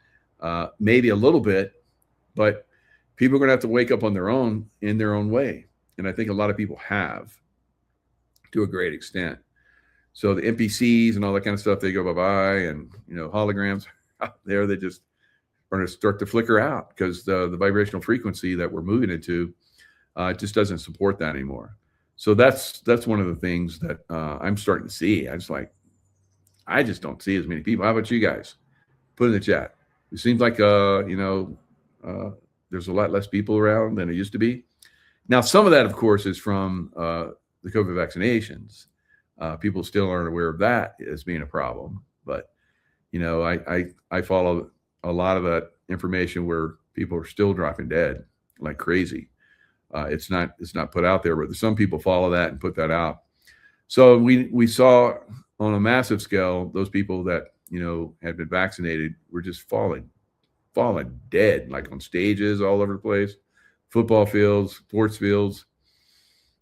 Maybe a little bit, but people are going to have to wake up on their own in their own way. And I think a lot of people have, to a great extent. So the NPCs and all that kind of stuff, they go bye-bye, and holograms out there, they just are going to start to flicker out because the vibrational frequency that we're moving into just doesn't support that anymore. So that's one of the things that I'm starting to see. I just don't see as many people. How about you guys? Put in the chat. It seems like there's a lot less people around than it used to be. Now, some of that, of course, is from the COVID vaccinations. People still aren't aware of that as being a problem. But, I follow a lot of that information where people are still dropping dead. like crazy. It's not put out there, but some people follow that and put that out. So we saw on a massive scale those people that had been vaccinated were just falling dead, like on stages all over the place, football fields, sports fields.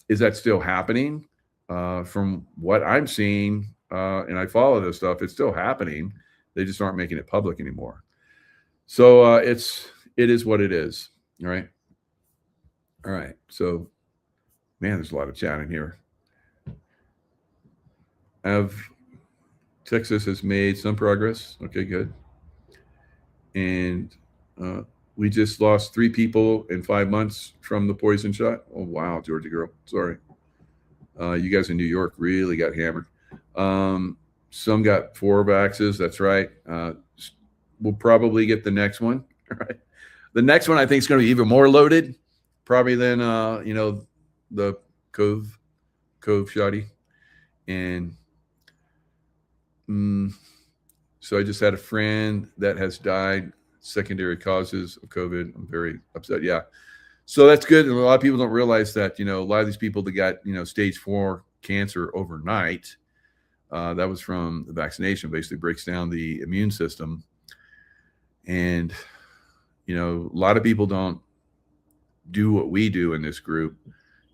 Is that still happening? From what I'm seeing, and I follow this stuff, it's still happening. They just aren't making it public anymore. So it is what it is. All right. All right. So, man, there's a lot of chat in here. Texas has made some progress. Okay, good. And we just lost 3 people in 5 months from the poison shot. Oh, wow, Georgia girl. Sorry. You guys in New York really got hammered. Some got 4 vaxes. That's right. We'll probably get the next one. Right. The next one I think is going to be even more loaded, probably than the Cove shotty. And so I just had a friend that has died, secondary causes of COVID. I'm very upset. Yeah. So that's good. And a lot of people don't realize that, a lot of these people that got, stage 4 cancer overnight, that was from the vaccination, basically breaks down the immune system. And, a lot of people don't do what we do in this group,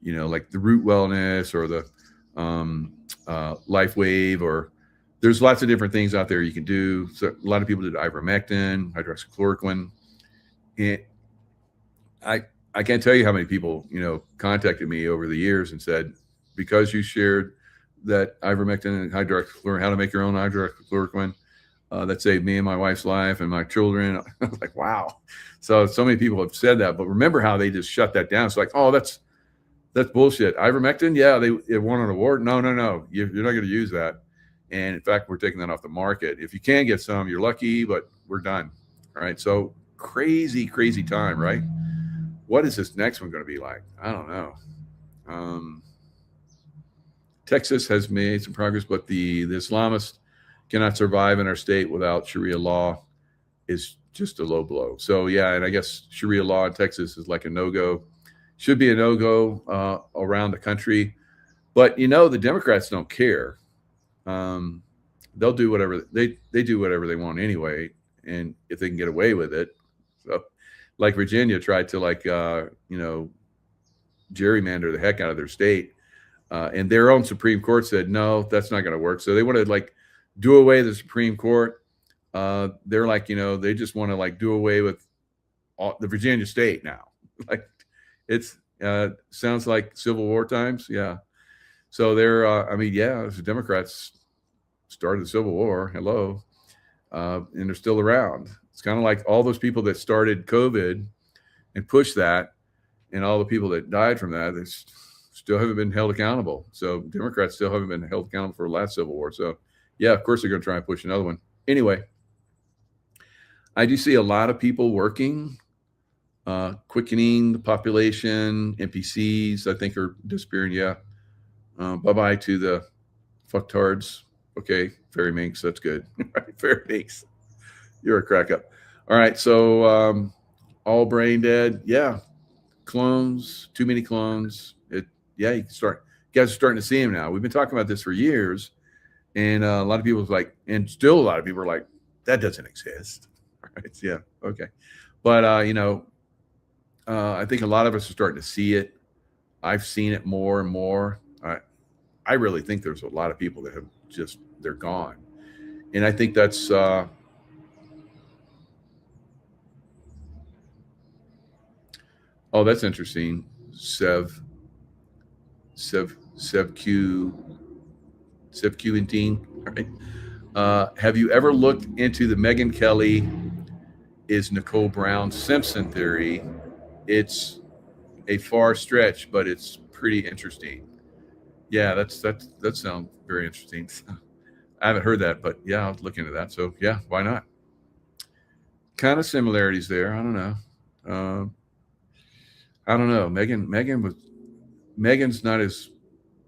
like the Root Wellness or the Life Wave, or there's lots of different things out there you can do. So a lot of people did ivermectin, hydroxychloroquine. And I can't tell you how many people, contacted me over the years and said, because you shared that ivermectin and hydroxychloroquine, how to make your own hydroxychloroquine, that saved me and my wife's life and my children. I was like, wow. So many people have said that, but remember how they just shut that down. It's like, oh, that's bullshit. Ivermectin. Yeah. It won an award. No. You're not going to use that. And in fact, we're taking that off the market. If you can get some, you're lucky, but we're done. All right. So crazy time, right? What is this next one going to be like? I don't know. Texas has made some progress, but the Islamists cannot survive in our state without Sharia law is just a low blow. So yeah, and I guess Sharia law in Texas is like a no-go. Should be a no-go around the country. But the Democrats don't care. They'll do whatever they do whatever they want anyway, and if they can get away with it. So, like Virginia tried to gerrymander the heck out of their state, and their own Supreme Court said no, that's not going to work. So they want to do away with the Supreme Court. They're they just want to do away with the Virginia state now. It's sounds like Civil War times. Yeah. So they're the Democrats started the Civil War. Hello. And they're still around. It's kind of like all those people that started COVID and pushed that, and all the people that died from that, they still haven't been held accountable. So Democrats still haven't been held accountable for the last Civil War. So yeah, of course they're going to try and push another one. Anyway, I do see a lot of people working, quickening the population. NPCs, I think, are disappearing. Yeah. Bye-bye to the fucktards. Okay, Fairy Minx, that's good. Fairy Minx, you're a crack up. All right, so all brain dead. Yeah, clones, too many clones. You can start. You guys are starting to see them now. We've been talking about this for years, and a lot of people and still a lot of people are like, that doesn't exist. Right? Yeah, okay, but I think a lot of us are starting to see it. I've seen it more and more. I really think there's a lot of people that have they're gone. And I think that's, oh, that's interesting. Sevquentine, right? Have you ever looked into the Megyn Kelly is Nicole Brown Simpson theory? It's a far stretch, but it's pretty interesting. Yeah, that sounds very interesting. I haven't heard that, but yeah, I'll look into that. So yeah, why not? Kind of similarities there. I don't know. Megan's not as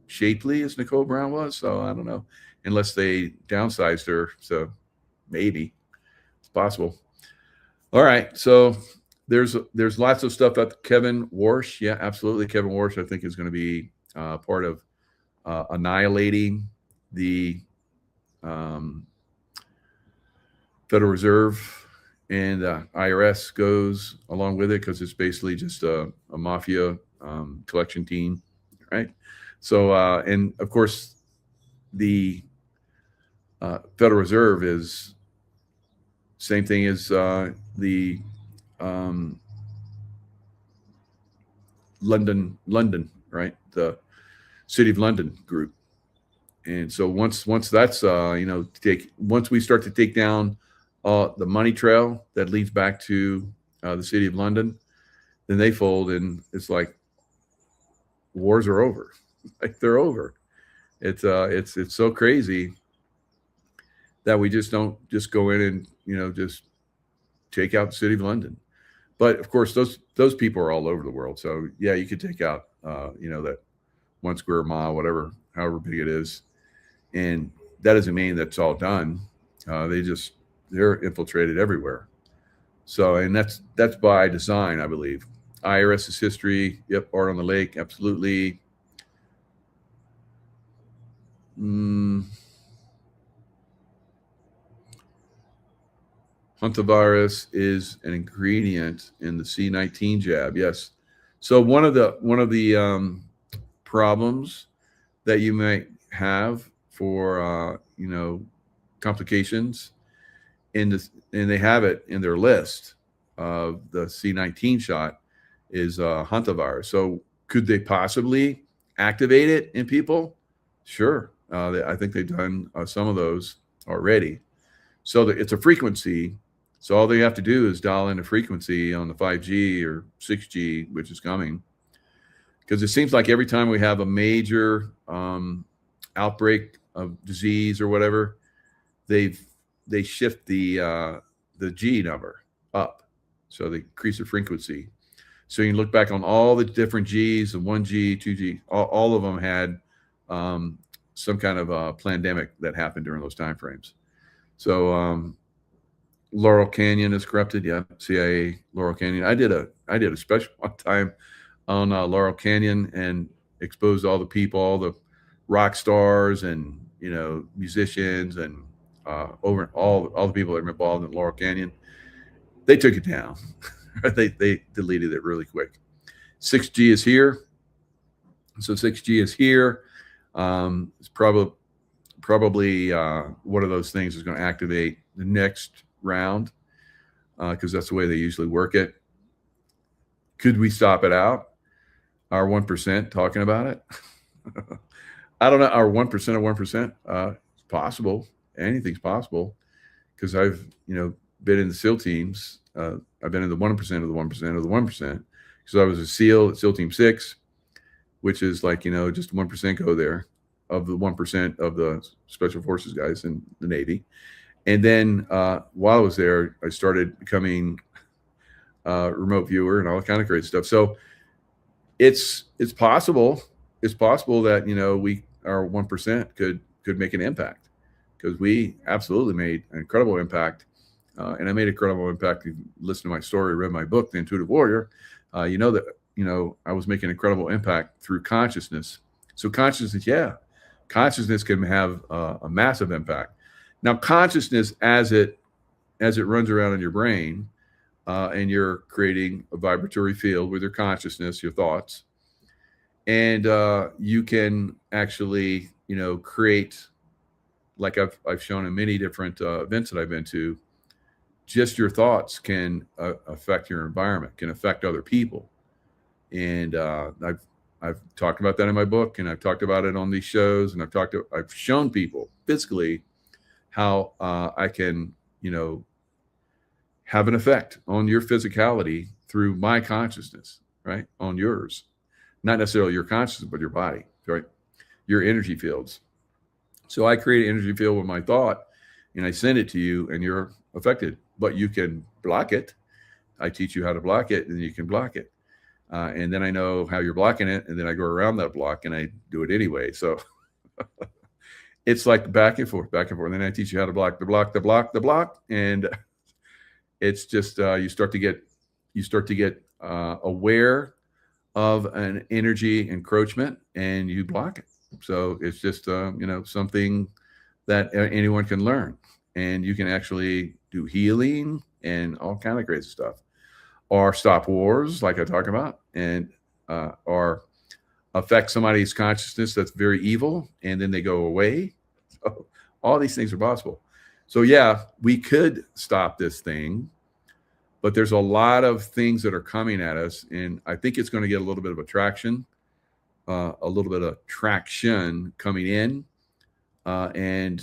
shapely as Nicole Brown was, so I don't know. Unless they downsized her, so maybe it's possible. All right, so there's lots of stuff that Kevin Warsh, yeah, absolutely. Kevin Warsh, I think, is going to be part of annihilating the Federal Reserve, and IRS goes along with it because it's basically just a mafia collection team, right? So, and of course, the Federal Reserve is same thing as the London, right? The City of London group. And so once that's once we start to take down the money trail that leads back to the City of London, then they fold, and it's like wars are over. Like they're over. It's so crazy that we just don't just go in and just take out the City of London. But of course, those people are all over the world. So yeah, you could take out that 1 square mile, whatever, however big it is, and that doesn't mean that's all done. They're infiltrated everywhere. So, and that's by design, I believe. IRS's history, yep, Art on the Lake, absolutely. Hantavirus is an ingredient in the C19 jab. Yes. So one of the problems that you might have for complications and they have it in their list of the C19 shot is hantavirus. So could they possibly activate it in people? Sure. I think they've done some of those already. So it's a frequency. So all they have to do is dial in a frequency on the 5G or 6G, which is coming. Because it seems like every time we have a major outbreak of disease or whatever, they shift the G number up. So they increase the frequency. So you can look back on all the different Gs, the 1G, 2G, all of them had some kind of a pandemic that happened during those time frames. So Laurel Canyon is corrupted. Yeah, CIA, Laurel Canyon. I did a special one time on Laurel Canyon and exposed all the people, all the rock stars and musicians and over all the people that were involved in Laurel Canyon. They took it down. They deleted it really quick. 6G is here. So 6G is here. It's probably one of those things is going to activate the next round because that's the way they usually work it. Could we stop it out? Our 1% talking about it? I don't know. Our 1% of 1%? It's possible. Anything's possible because I've been in the SEAL teams. I've been in the 1% of the 1% of the 1%. because I was a SEAL at SEAL Team 6, which is like, just 1% go there of the 1% of the Special Forces guys in the Navy. And then while I was there, I started becoming a remote viewer and all kind of great stuff. So it's possible. It's possible that, our 1% could make an impact, because we absolutely made an incredible impact. And I made an incredible impact. If you listen to my story, read my book, The Intuitive Warrior, that, I was making an incredible impact through consciousness. So consciousness can have a massive impact. Now, consciousness, as it runs around in your brain, and you're creating a vibratory field with your consciousness, your thoughts, and you can actually, create, like I've shown in many different events that I've been to. Just your thoughts can affect your environment, can affect other people, and I've talked about that in my book, and I've talked about it on these shows, and I've shown people physically how I can, have an effect on your physicality through my consciousness, right? On yours, not necessarily your consciousness, but your body, right? Your energy fields. So I create an energy field with my thought, and I send it to you, and you're affected, but you can block it. I teach you how to block it, and you can block it. And then I know how you're blocking it, and then I go around that block, and I do it anyway. So it's like back and forth. And then I teach you how to block the block, and it's just you start to get you start to get aware of an energy encroachment and you block it. So it's just something that anyone can learn, and you can actually do healing and all kind of crazy stuff, or stop wars like I talk about, and or affect somebody's consciousness that's very evil and then they go away. So all these things are possible. So yeah, we could stop this thing, but there's a lot of things that are coming at us, and I think it's going to get a little bit of attraction, a little bit of traction coming in, and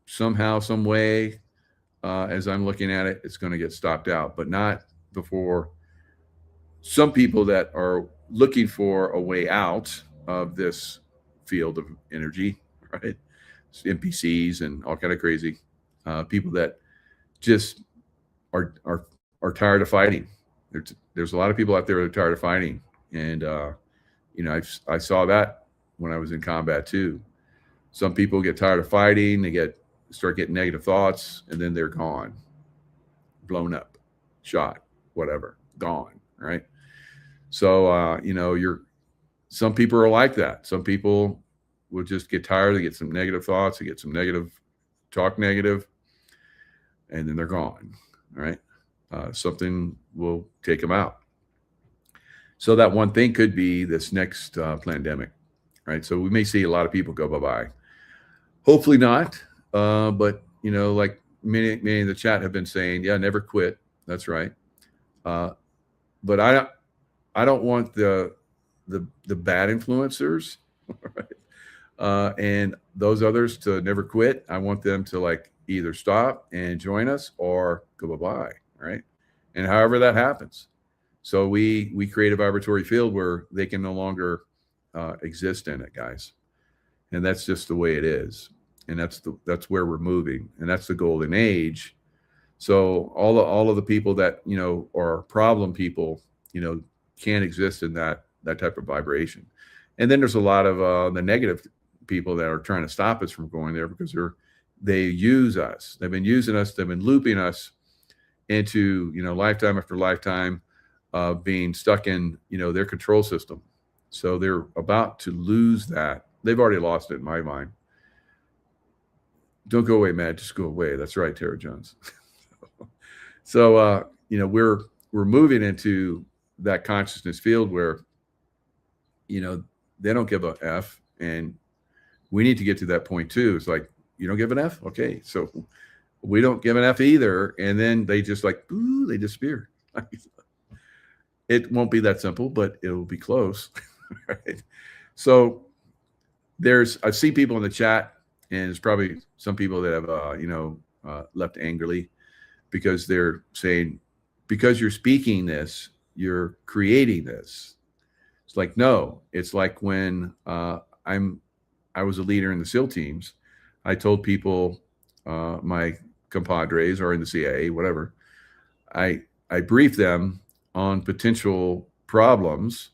somehow, some way, as I'm looking at it, it's going to get stopped out, but not before some people that are looking for a way out of this field of energy, right? NPCs and all kind of crazy people that just are tired of fighting. There's a lot of people out there that are tired of fighting, and I saw that when I was in combat too. Some people get tired of fighting, start getting negative thoughts, and then they're gone, blown up, shot, whatever, gone, right? So some people are like that. Some people will just get tired, they get some negative thoughts, they get some negative talk, negative, and then they're gone, right? Something will take them out. So that one thing could be this next pandemic, right? So we may see a lot of people go bye-bye. Hopefully not, but like many in the chat have been saying, yeah, never quit. That's right. But I don't want the bad influencers, right? And those others to never quit. I want them to like either stop and join us or go bye-bye, right? And however that happens. So we create a vibratory field where they can no longer exist in it, guys. And that's just the way it is. And that's where we're moving. And that's the golden age. So all of the people that, are problem people, can't exist in that type of vibration. And then there's a lot of the negative people that are trying to stop us from going there because they use us. They've been using us. They've been looping us into, lifetime after lifetime of being stuck in, their control system. So they're about to lose that. They've already lost it in my mind. Don't go away, Matt. Just go away. That's right, Tara Jones. So, we're moving into that consciousness field where, they don't give a F, and we need to get to that point too. It's like, you don't give an F? Okay. So we don't give an F either. And then they just they disappear. It won't be that simple, but it'll be close. Right? So I've seen people in the chat, and there's probably some people that have, left angrily because they're saying, because you're speaking this, you're creating this. It's like, no, it's like when I was a leader in the SEAL teams. I told people, my compadres or in the CIA, whatever, I briefed them on potential problems.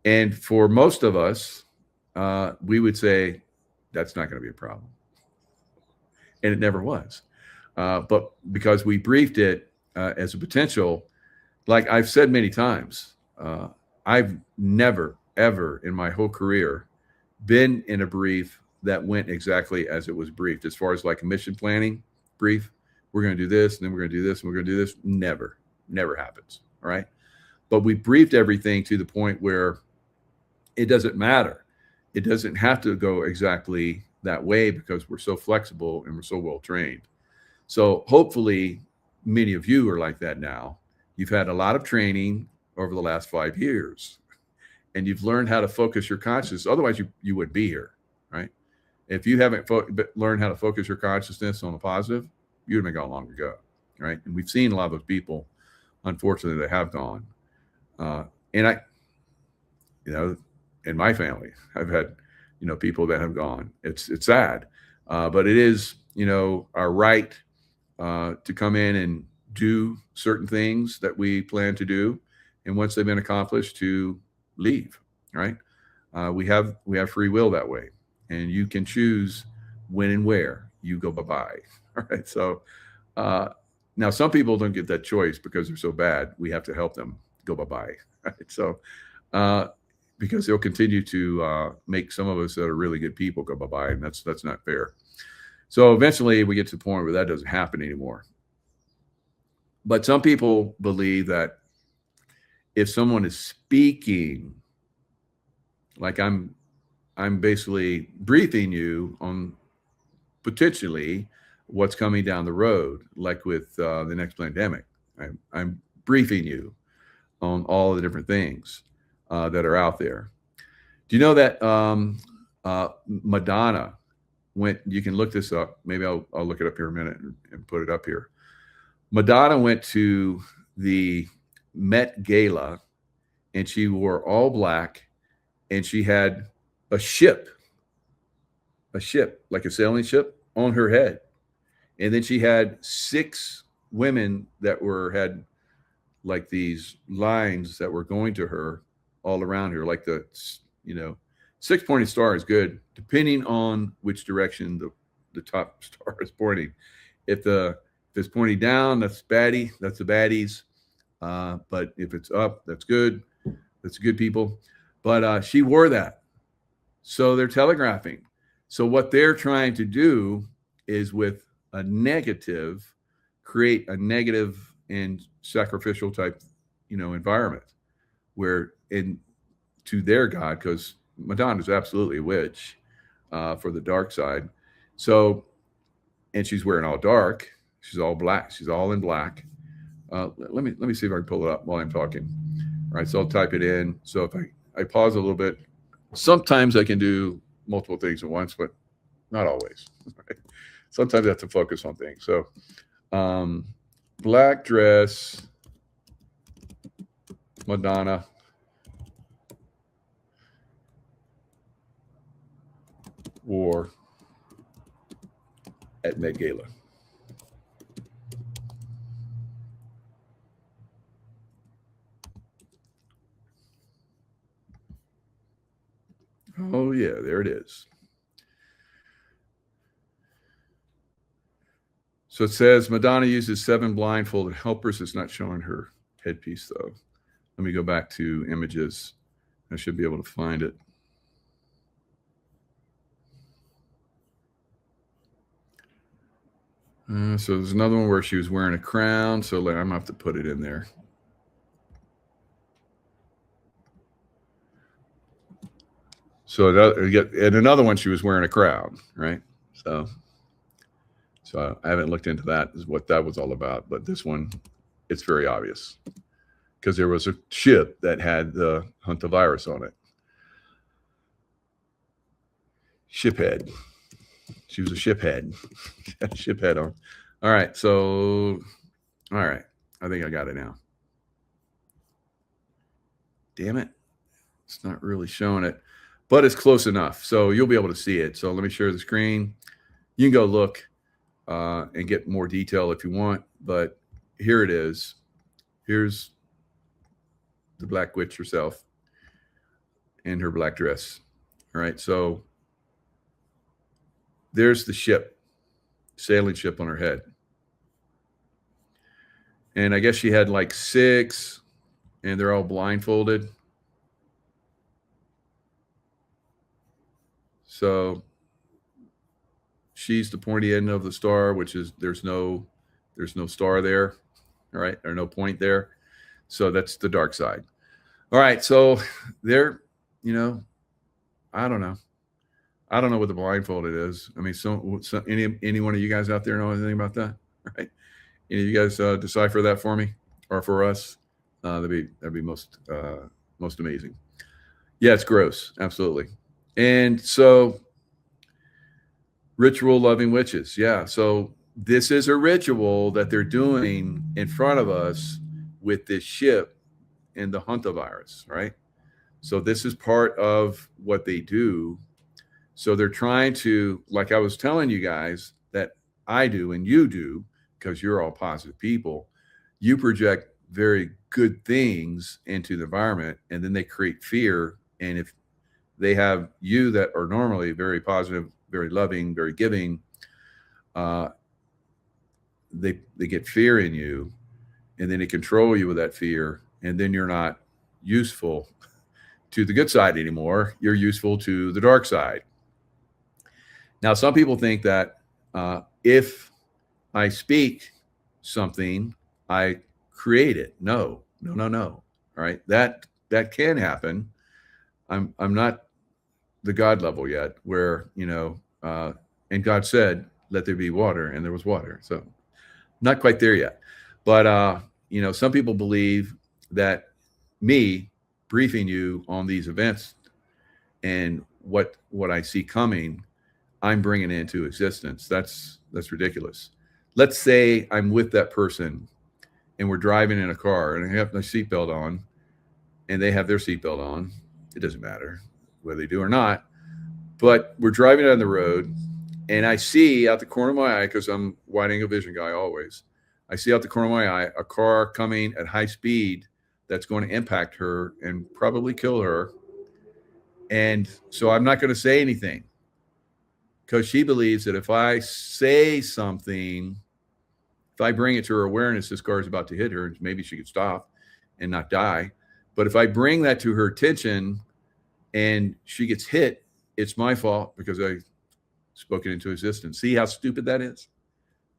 And for most of us, we would say, that's not going to be a problem. And it never was. But because we briefed it as a potential, like I've said many times, I've never, ever in my whole career been in a brief that went exactly as it was briefed. As far as like a mission planning brief, we're going to do this, and then we're going to do this, and we're going to do this. Never happens. All right. But we briefed everything to the point where it doesn't matter. It doesn't have to go exactly that way because we're so flexible and we're so well trained. So hopefully many of you are like that now. You've had a lot of training over the last 5 years, and you've learned how to focus your consciousness. Otherwise you wouldn't be here, right? If you haven't learned how to focus your consciousness on the positive, you'd have been gone long ago, right? And we've seen a lot of those people, unfortunately, that have gone. And I, in my family, I've had, people that have gone. It's sad, but it is, our right to come in and do certain things that we plan to do, and once they've been accomplished, to leave. Right? We have free will that way, and you can choose when and where you go bye-bye. All right. So Now, some people don't get that choice because they're so bad. We have to help them go bye-bye. Right? So, because they'll continue to make some of us that are really good people go bye-bye, and that's not fair. So eventually we get to the point where that doesn't happen anymore. But some people believe that if someone is speaking, like I'm basically briefing you on potentially what's coming down the road, like with the next pandemic. I'm briefing you on all the different things that are out there. Do you know that Madonna went? You can look this up. Maybe I'll look it up here a minute and put it up here. Madonna went to the Met Gala, and she wore all black, and she had a ship like a sailing ship on her head, and then she had 6 women that had like these lines that were going to her all around her, like the 6-pointed star is good depending on which direction the top star is pointing. If it's pointing down, that's the baddies. But if it's up, that's good. That's good people. But she wore that. So they're telegraphing. So what they're trying to do is with a negative, create a negative and sacrificial type, environment where to their God, because Madonna is absolutely a witch for the dark side. So, and she's wearing all dark. She's all black. She's all in black. Let me see if I can pull it up while I'm talking. All right, so I'll type it in. So if I pause a little bit, sometimes I can do multiple things at once, but not always. Right? Sometimes I have to focus on things. So black dress, Madonna. Wore at Met Gala. Oh, yeah, there it is. So it says Madonna uses 7 blindfolded helpers. It's not showing her headpiece, though. Let me go back to images. I should be able to find it. So there's another one where she was wearing a crown. So I'm going to have to put it in there. So and another one, she was wearing a crown, right? So I haven't looked into that, is what that was all about. But this one, it's very obvious because there was a ship that had the hantavirus on it. Ship head. She was a ship head. Ship head on. All right. So, all right. I think I got it now. Damn it. It's not really showing it, but it's close enough. So you'll be able to see it. So let me share the screen. You can go look and get more detail if you want. But here it is. Here's the Black Witch herself in her black dress. All right. So there's the ship, sailing ship on her head. And I guess she had like 6, and they're all blindfolded. So she's the pointy end of the star, which is there's no star there. All right. There's no point there. So that's the dark side. All right. So they're, I don't know. I don't know what the blindfolded is. I mean, any one of you guys out there know anything about that? Right? Any of you guys decipher that for me or for us? That'd be most amazing. Yeah, it's gross. Absolutely. And so ritual loving witches. Yeah. So this is a ritual that they're doing in front of us with this ship and the hantavirus, right? So this is part of what they do. So they're trying to, like I was telling you guys that I do and you do, because you're all positive people, you project very good things into the environment, and then they create fear. And if they have you that are normally very positive, very loving, very giving, they get fear in you, and then they control you with that fear, and then you're not useful to the good side anymore. You're useful to the dark side. Now, some people think that if I speak something, I create it. No, no, no, no. All right, that can happen. I'm not the God level yet, where and God said, "Let there be water," and there was water. So, not quite there yet. But some people believe that me briefing you on these events and what I see coming, I'm bringing into existence. That's ridiculous. Let's say I'm with that person and we're driving in a car and I have my seatbelt on and they have their seatbelt on. It doesn't matter whether they do or not. But we're driving down the road and I see out the corner of my eye, because I'm wide angle vision guy always, I see out the corner of my eye a car coming at high speed that's going to impact her and probably kill her. And so I'm not going to say anything, because she believes that if I say something, if I bring it to her awareness, this car is about to hit her, maybe she could stop and not die. But if I bring that to her attention and she gets hit, it's my fault because I spoke it into existence. See how stupid that is?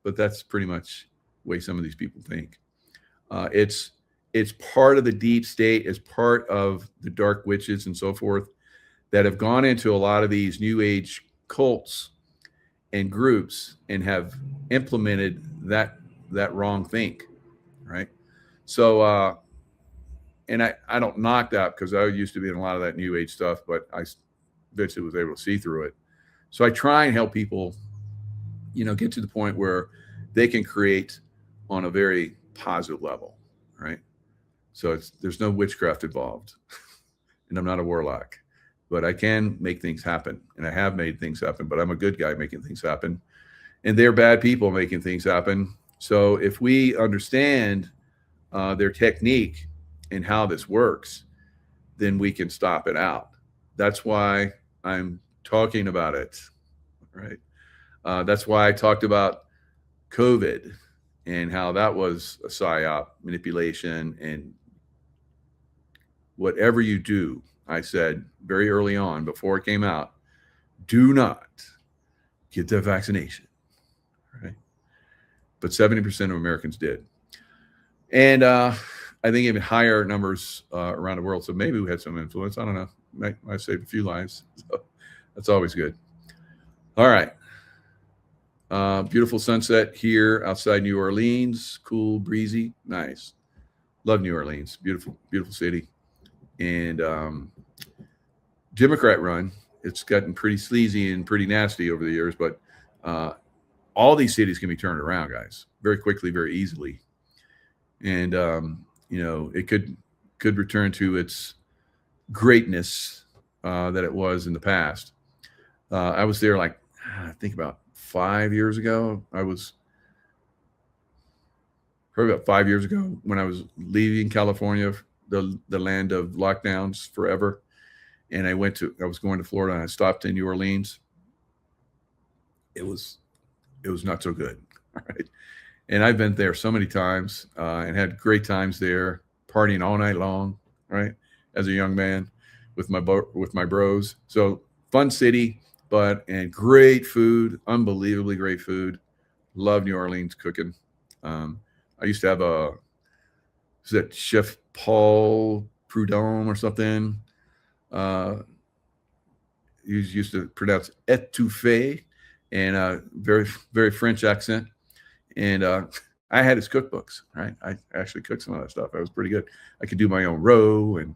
But that's pretty much the way some of these people think. It's part of the deep state, it's part of the dark witches and so forth that have gone into a lot of these new age cults and groups and have implemented that wrong think, right? So and I don't knock that, because I used to be in a lot of that new age stuff, but I eventually was able to see through it. So I try and help people, get to the point where they can create on a very positive level, right? So there's no witchcraft involved, and I'm not a warlock, but I can make things happen, and I have made things happen. But I'm a good guy making things happen, and they're bad people making things happen. So if we understand their technique and how this works, then we can stop it out. That's why I'm talking about it, right? That's why I talked about COVID and how that was a psyop manipulation. And whatever you do, I said very early on before it came out, do not get the vaccination, right? But 70% of Americans did. And I think even higher numbers around the world. So maybe we had some influence. I don't know. Might saved a few lives. So that's always good. All right. Beautiful sunset here outside New Orleans. Cool, breezy, nice. Love New Orleans. Beautiful, beautiful city. And Democrat run. It's gotten pretty sleazy and pretty nasty over the years, but all these cities can be turned around, guys, very quickly, very easily. And it could return to its greatness that it was in the past. I was there I think about 5 years ago. I was probably about 5 years ago when I was leaving California, the land of lockdowns forever. And I was going to Florida, and I stopped in New Orleans. It was not so good. All right. And I've been there so many times and had great times there, partying all night long, right? As a young man with my bros. So fun city, and great food, unbelievably great food. Love New Orleans cooking. I used to have was that Chef Paul Prudhomme or something? He used to pronounce etouffee, and very, very French accent. And I had his cookbooks, right? I actually cooked some of that stuff. I was pretty good. I could do my own roe, and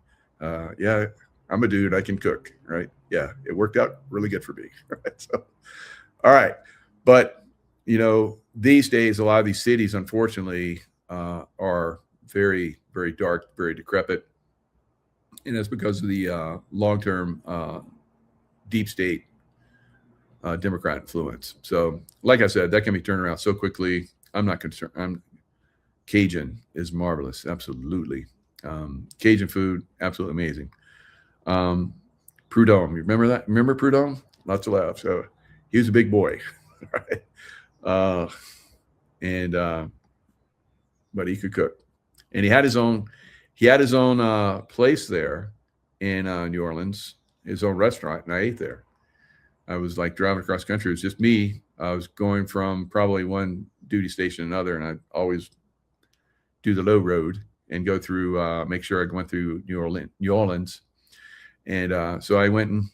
yeah, I'm a dude. I can cook, right? Yeah, it worked out really good for me. Right? So, all right. But, these days, a lot of these cities, unfortunately, are very, very dark, very decrepit. And that's because of the long-term deep state Democrat influence. So, like I said, that can be turned around so quickly. I'm not concerned. Cajun is marvelous. Absolutely. Cajun food, absolutely amazing. Prudhomme, you remember that? Remember Prudhomme? Lots of laughs. So he was a big boy. Right? and but he could cook, and he had his own place there in New Orleans, his own restaurant, and I ate there. I was like driving across country. It was just me. I was going from probably one duty station to another, and I always do the low road and go through, make sure I went through New Orleans. And so I went and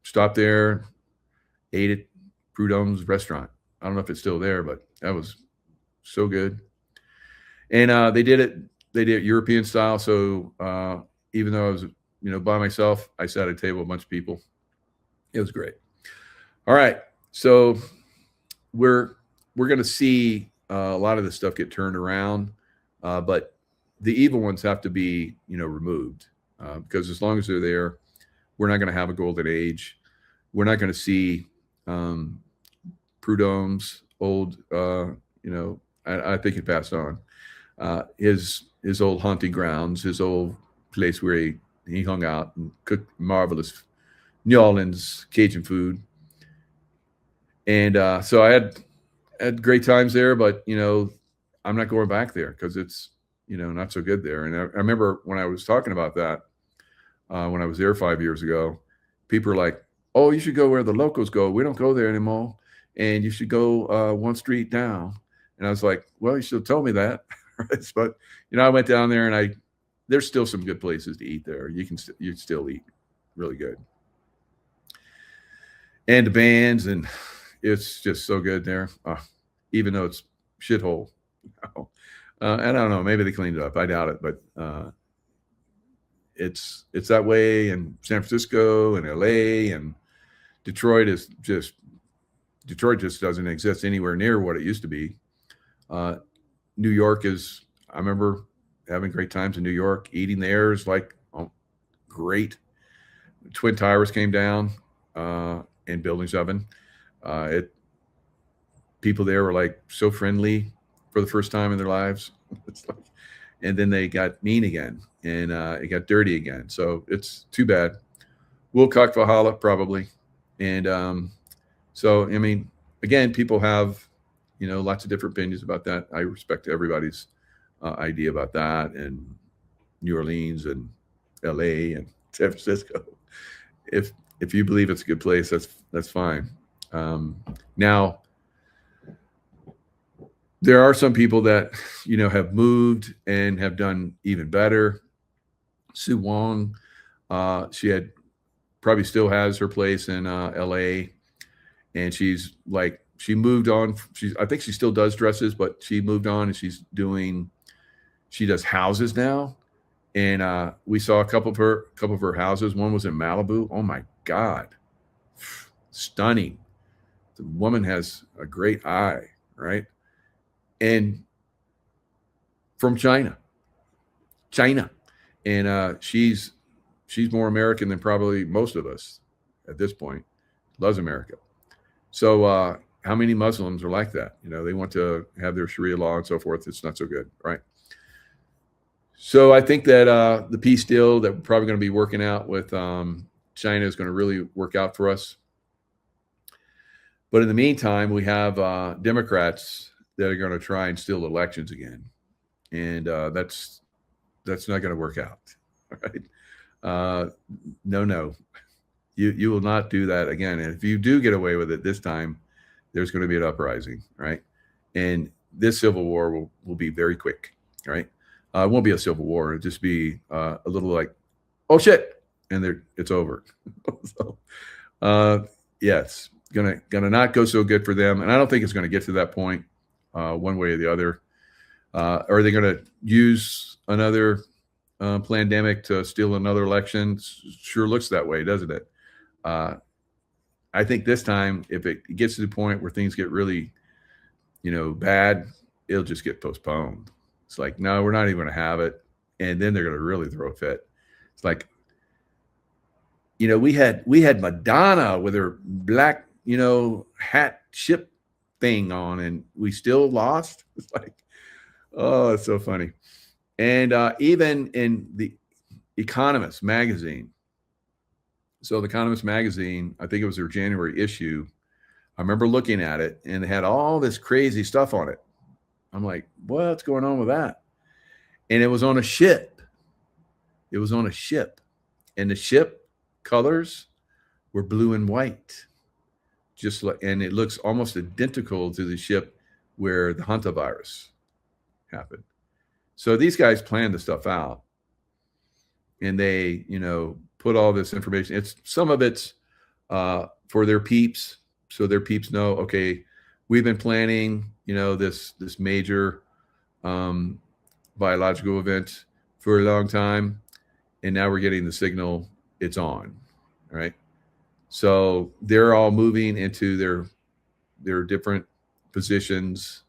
stopped there, ate at Prudhomme's restaurant. I don't know if it's still there, but that was so good. And they did it European style. So even though I was, by myself, I sat at a table with a bunch of people. It was great. All right. So we're going to see a lot of this stuff get turned around, but the evil ones have to be, removed, because as long as they're there, we're not going to have a golden age. We're not going to see Prudhomme's old, I think he passed on, his old hunting grounds, his old place where he hung out and cooked marvelous New Orleans Cajun food. And so I had great times there, but I'm not going back there because it's not so good there. And I remember when I was talking about that when I was there 5 years ago, people were like, "Oh, you should go where the locals go. We don't go there anymore, and you should go one street down." And I was like, "Well, you should have told me that." But I went down there, and there's still some good places to eat there. You can still eat really good, and the bands, and it's just so good there, even though it's shithole. And I don't know, maybe they cleaned it up. I doubt it, but it's that way in San Francisco and LA, and Detroit just doesn't exist anywhere near what it used to be. New York is, I remember having great times in New York. Eating there is like great. Twin Towers came down in Building 7. People there were like so friendly for the first time in their lives. It's like, and then they got mean again, and it got dirty again. So it's too bad. Wilcock Valhalla probably, and so I mean, again, people have lots of different opinions about that. I respect everybody's idea about that, and New Orleans and L.A. and San Francisco. If you believe it's a good place, that's fine. Now, there are some people that have moved and have done even better. Sue Wong, she probably still has her place in L.A., and she moved on. I think she still does dresses, but she moved on, and she does houses now. And we saw a couple of her houses. One was in Malibu. Oh my God, stunning! The woman has a great eye, right? And from China, and she's more American than probably most of us at this point. Loves America. So how many Muslims are like that? They want to have their Sharia law and so forth. It's not so good, right? So I think that the peace deal that we're probably going to be working out with China is going to really work out for us. But in the meantime, we have Democrats that are going to try and steal elections again, and that's not going to work out, right? No, you will not do that again. And if you do get away with it this time, there's going to be an uprising, right? And this civil war will be very quick, right? It won't be a civil war. It'll just be a little like, oh shit, and it's over. So, yeah, it's gonna not go so good for them, and I don't think it's going to get to that point one way or the other. Are they going to use another pandemic to steal another election? Sure looks that way, doesn't it? I think this time, if it gets to the point where things get really, bad, it'll just get postponed. It's like, no, we're not even going to have it. And then they're going to really throw a fit. It's like, we had Madonna with her black, hat ship thing on, and we still lost. It's like, oh, it's so funny. And even in the Economist magazine. So the Economist magazine, I think it was their January issue. I remember looking at it, and they had all this crazy stuff on it. I'm like, what's going on with that? And it was on a ship. It was on a ship. And the ship colors were blue and white. Just like, and it looks almost identical to the ship where the hantavirus happened. So these guys planned the stuff out, and they, put all this information. It's some of it's for their peeps, so their peeps know. Okay, we've been planning, this major biological event for a long time, and now we're getting the signal it's on, right? So they're all moving into their different positions,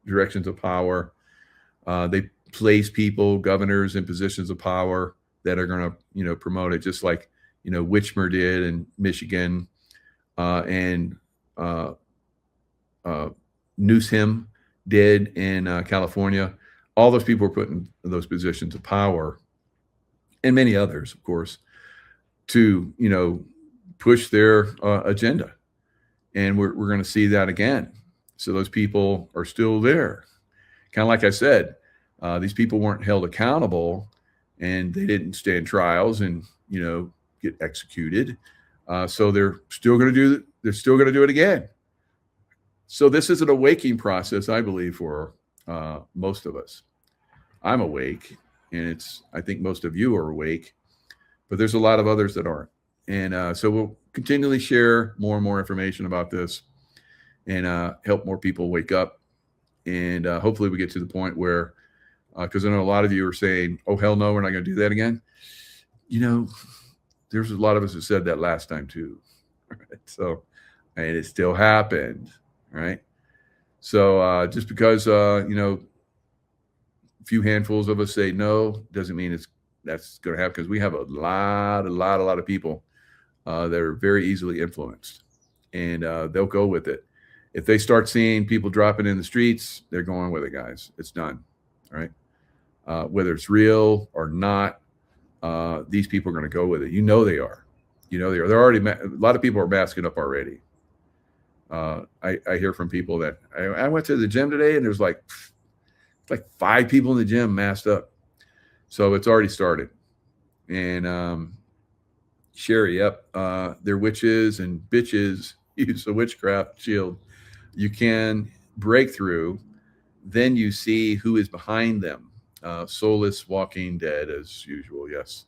directions of power. They place people, governors, in positions of power that are going to, promote it, just like, Whitmer did in Michigan, and Newsom did in California. All those people were put in those positions of power, and many others, of course, to, push their agenda. And we're going to see that again. So those people are still there. Kind of like I said, these people weren't held accountable, and they didn't stand trials and, get executed. So they're still going to do it again. So this is an awakening process, I believe, for most of us. I'm awake, and I think most of you are awake, but there's a lot of others that aren't. And so we'll continually share more and more information about this, and help more people wake up. And hopefully we get to the point where, because I know a lot of you are saying, oh, hell no, we're not going to do that again. There's a lot of us who said that last time too. Right? So, and it still happened, right? So just because, a few handfuls of us say no, doesn't mean that's going to happen, because we have a lot of people that are very easily influenced, and they'll go with it. If they start seeing people dropping in the streets, they're going with it, guys. It's done, right? Whether it's real or not, these people are going to go with it. They are. They're already. A lot of people are masking up already. I hear from people that I went to the gym today, and there's like 5 people in the gym masked up. So it's already started. And Sherry, yep, they're witches and bitches. Use a witchcraft shield. You can break through, then you see who is behind them. Soulless Walking Dead, as usual, yes.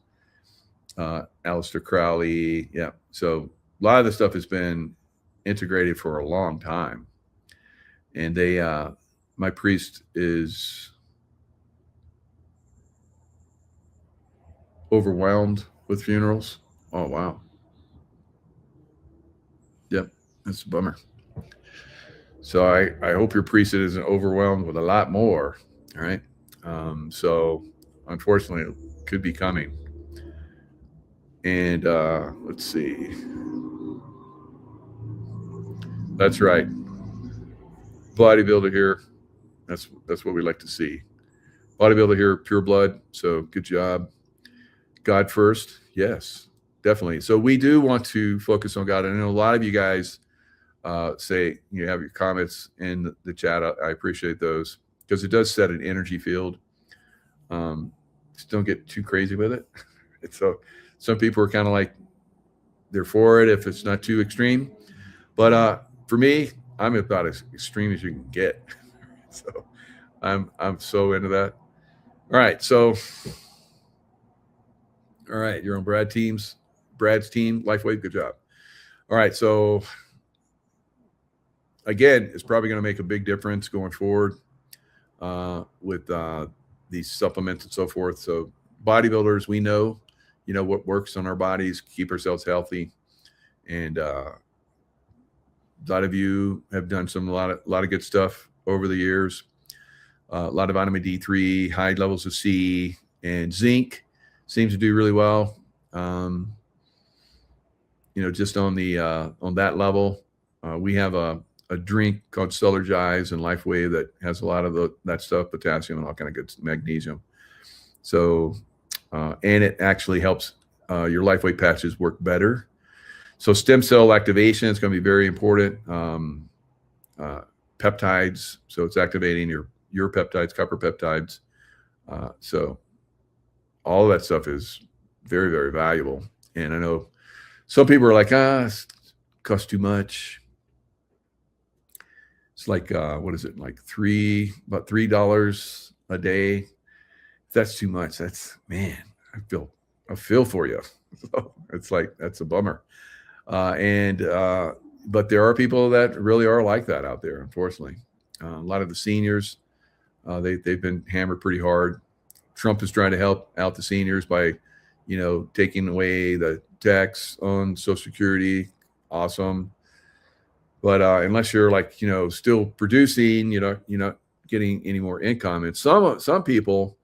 Aleister Crowley, yeah. So a lot of this stuff has been integrated for a long time. And my priest is overwhelmed with funerals. Oh, wow. Yep, that's a bummer. So I hope your priesthood isn't overwhelmed with a lot more. All right. So unfortunately, it could be coming. And let's see. That's right. Bodybuilder here. That's what we like to see. Bodybuilder here, pure blood. So good job. God first. Yes, definitely. So we do want to focus on God. And I know a lot of you guys say you have your comments in the chat. I appreciate those, because it does set an energy field. Just don't get too crazy with it. So some people are kind of like, they're for it if it's not too extreme. But for me, I'm about as extreme as you can get. So I'm so into that. All right. So, all right. You're on Brad's team, LifeWave. Good job. All right. So again, it's probably going to make a big difference going forward with these supplements and so forth. So bodybuilders, we know, what works on our bodies, keep ourselves healthy. And a lot of you have done a lot of good stuff over the years. A lot of vitamin D3, high levels of C, and zinc seems to do really well. Just on that level, we have a drink called Celergize and LifeWave that has a lot of that stuff, potassium and all kind of good, magnesium. So, and it actually helps your LifeWave patches work better. So stem cell activation is going to be very important. Peptides, so it's activating your peptides, copper peptides. So all of that stuff is very, very valuable. And I know some people are like, it costs too much. It's like, what is it? Like about $3 a day. If that's too much, man, I feel for you. It's like, that's a bummer. But there are people that really are like that out there, unfortunately. A lot of the seniors, they've been hammered pretty hard. Trump is trying to help out the seniors by, taking away the tax on Social Security. Awesome. But unless you're like, still producing, you're not getting any more income. And some people,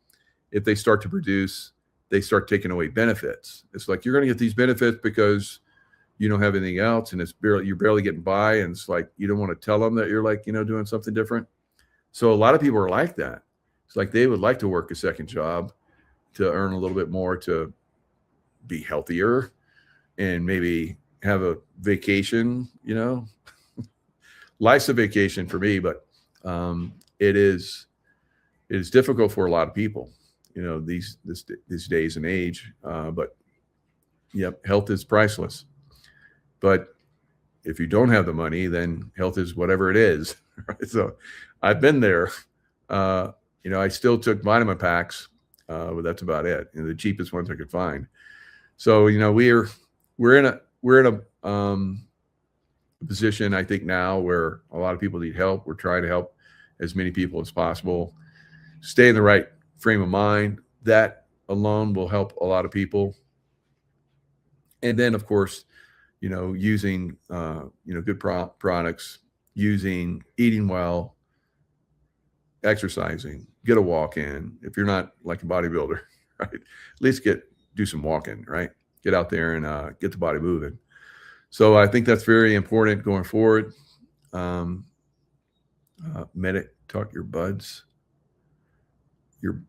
if they start to produce, they start taking away benefits. It's like, you're going to get these benefits because you don't have anything else, and you're barely getting by. And it's like, you don't want to tell them that you're like, doing something different. So a lot of people are like that. It's like they would like to work a second job to earn a little bit more, to be healthier and maybe have a vacation, Life's a vacation for me, but it is difficult for a lot of people, these days and age. But yep, health is priceless. But if you don't have the money, then health is whatever it is. Right? So I've been there. I still took vitamin packs, but that's about it. The cheapest ones I could find. So we're in a position, I think, now where a lot of people need help. We're trying to help as many people as possible. Stay in the right frame of mind. That alone will help a lot of people. And then, of course, using good products, eating well, exercising, get a walk in. If you're not like a bodybuilder, right, at least do some walking, right? Get out there and get the body moving. So I think that's very important going forward. Talk your buds, your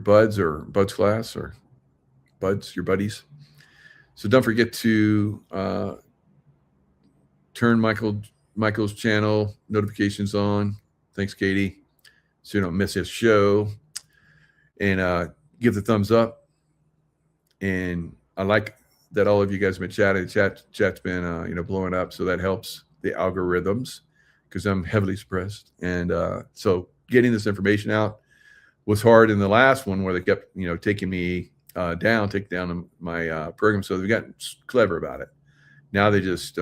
buds, or buds class, or buds, your buddies. So don't forget to turn Michael's channel notifications on. Thanks, Katie. So you don't miss his show. And give the thumbs up. And I like that all of you guys have been chatting. Chat's been blowing up, so that helps the algorithms, because I'm heavily suppressed. And so getting this information out was hard in the last one, where they kept taking me down my program. So they've gotten clever about it. Now they just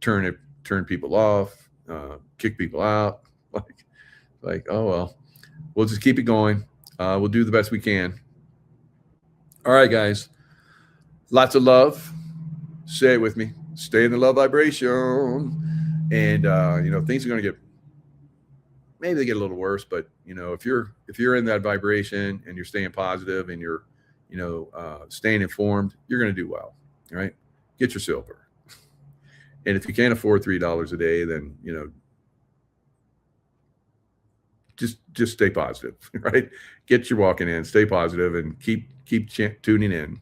turn people off, kick people out. Like, oh well, we'll just keep it going. We'll do the best we can. All right, guys. Lots of love. Say it with me. Stay in the love vibration. And things are going to maybe they get a little worse, but if you're in that vibration and you're staying positive and you're staying informed, you're going to do well. All right. Get your silver. And if you can't afford $3 a day, then just stay positive, right? Get your walking in, stay positive, and keep tuning in.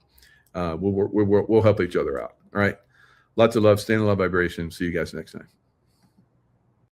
We'll help each other out. All right. Lots of love. Stay in the love vibration. See you guys next time.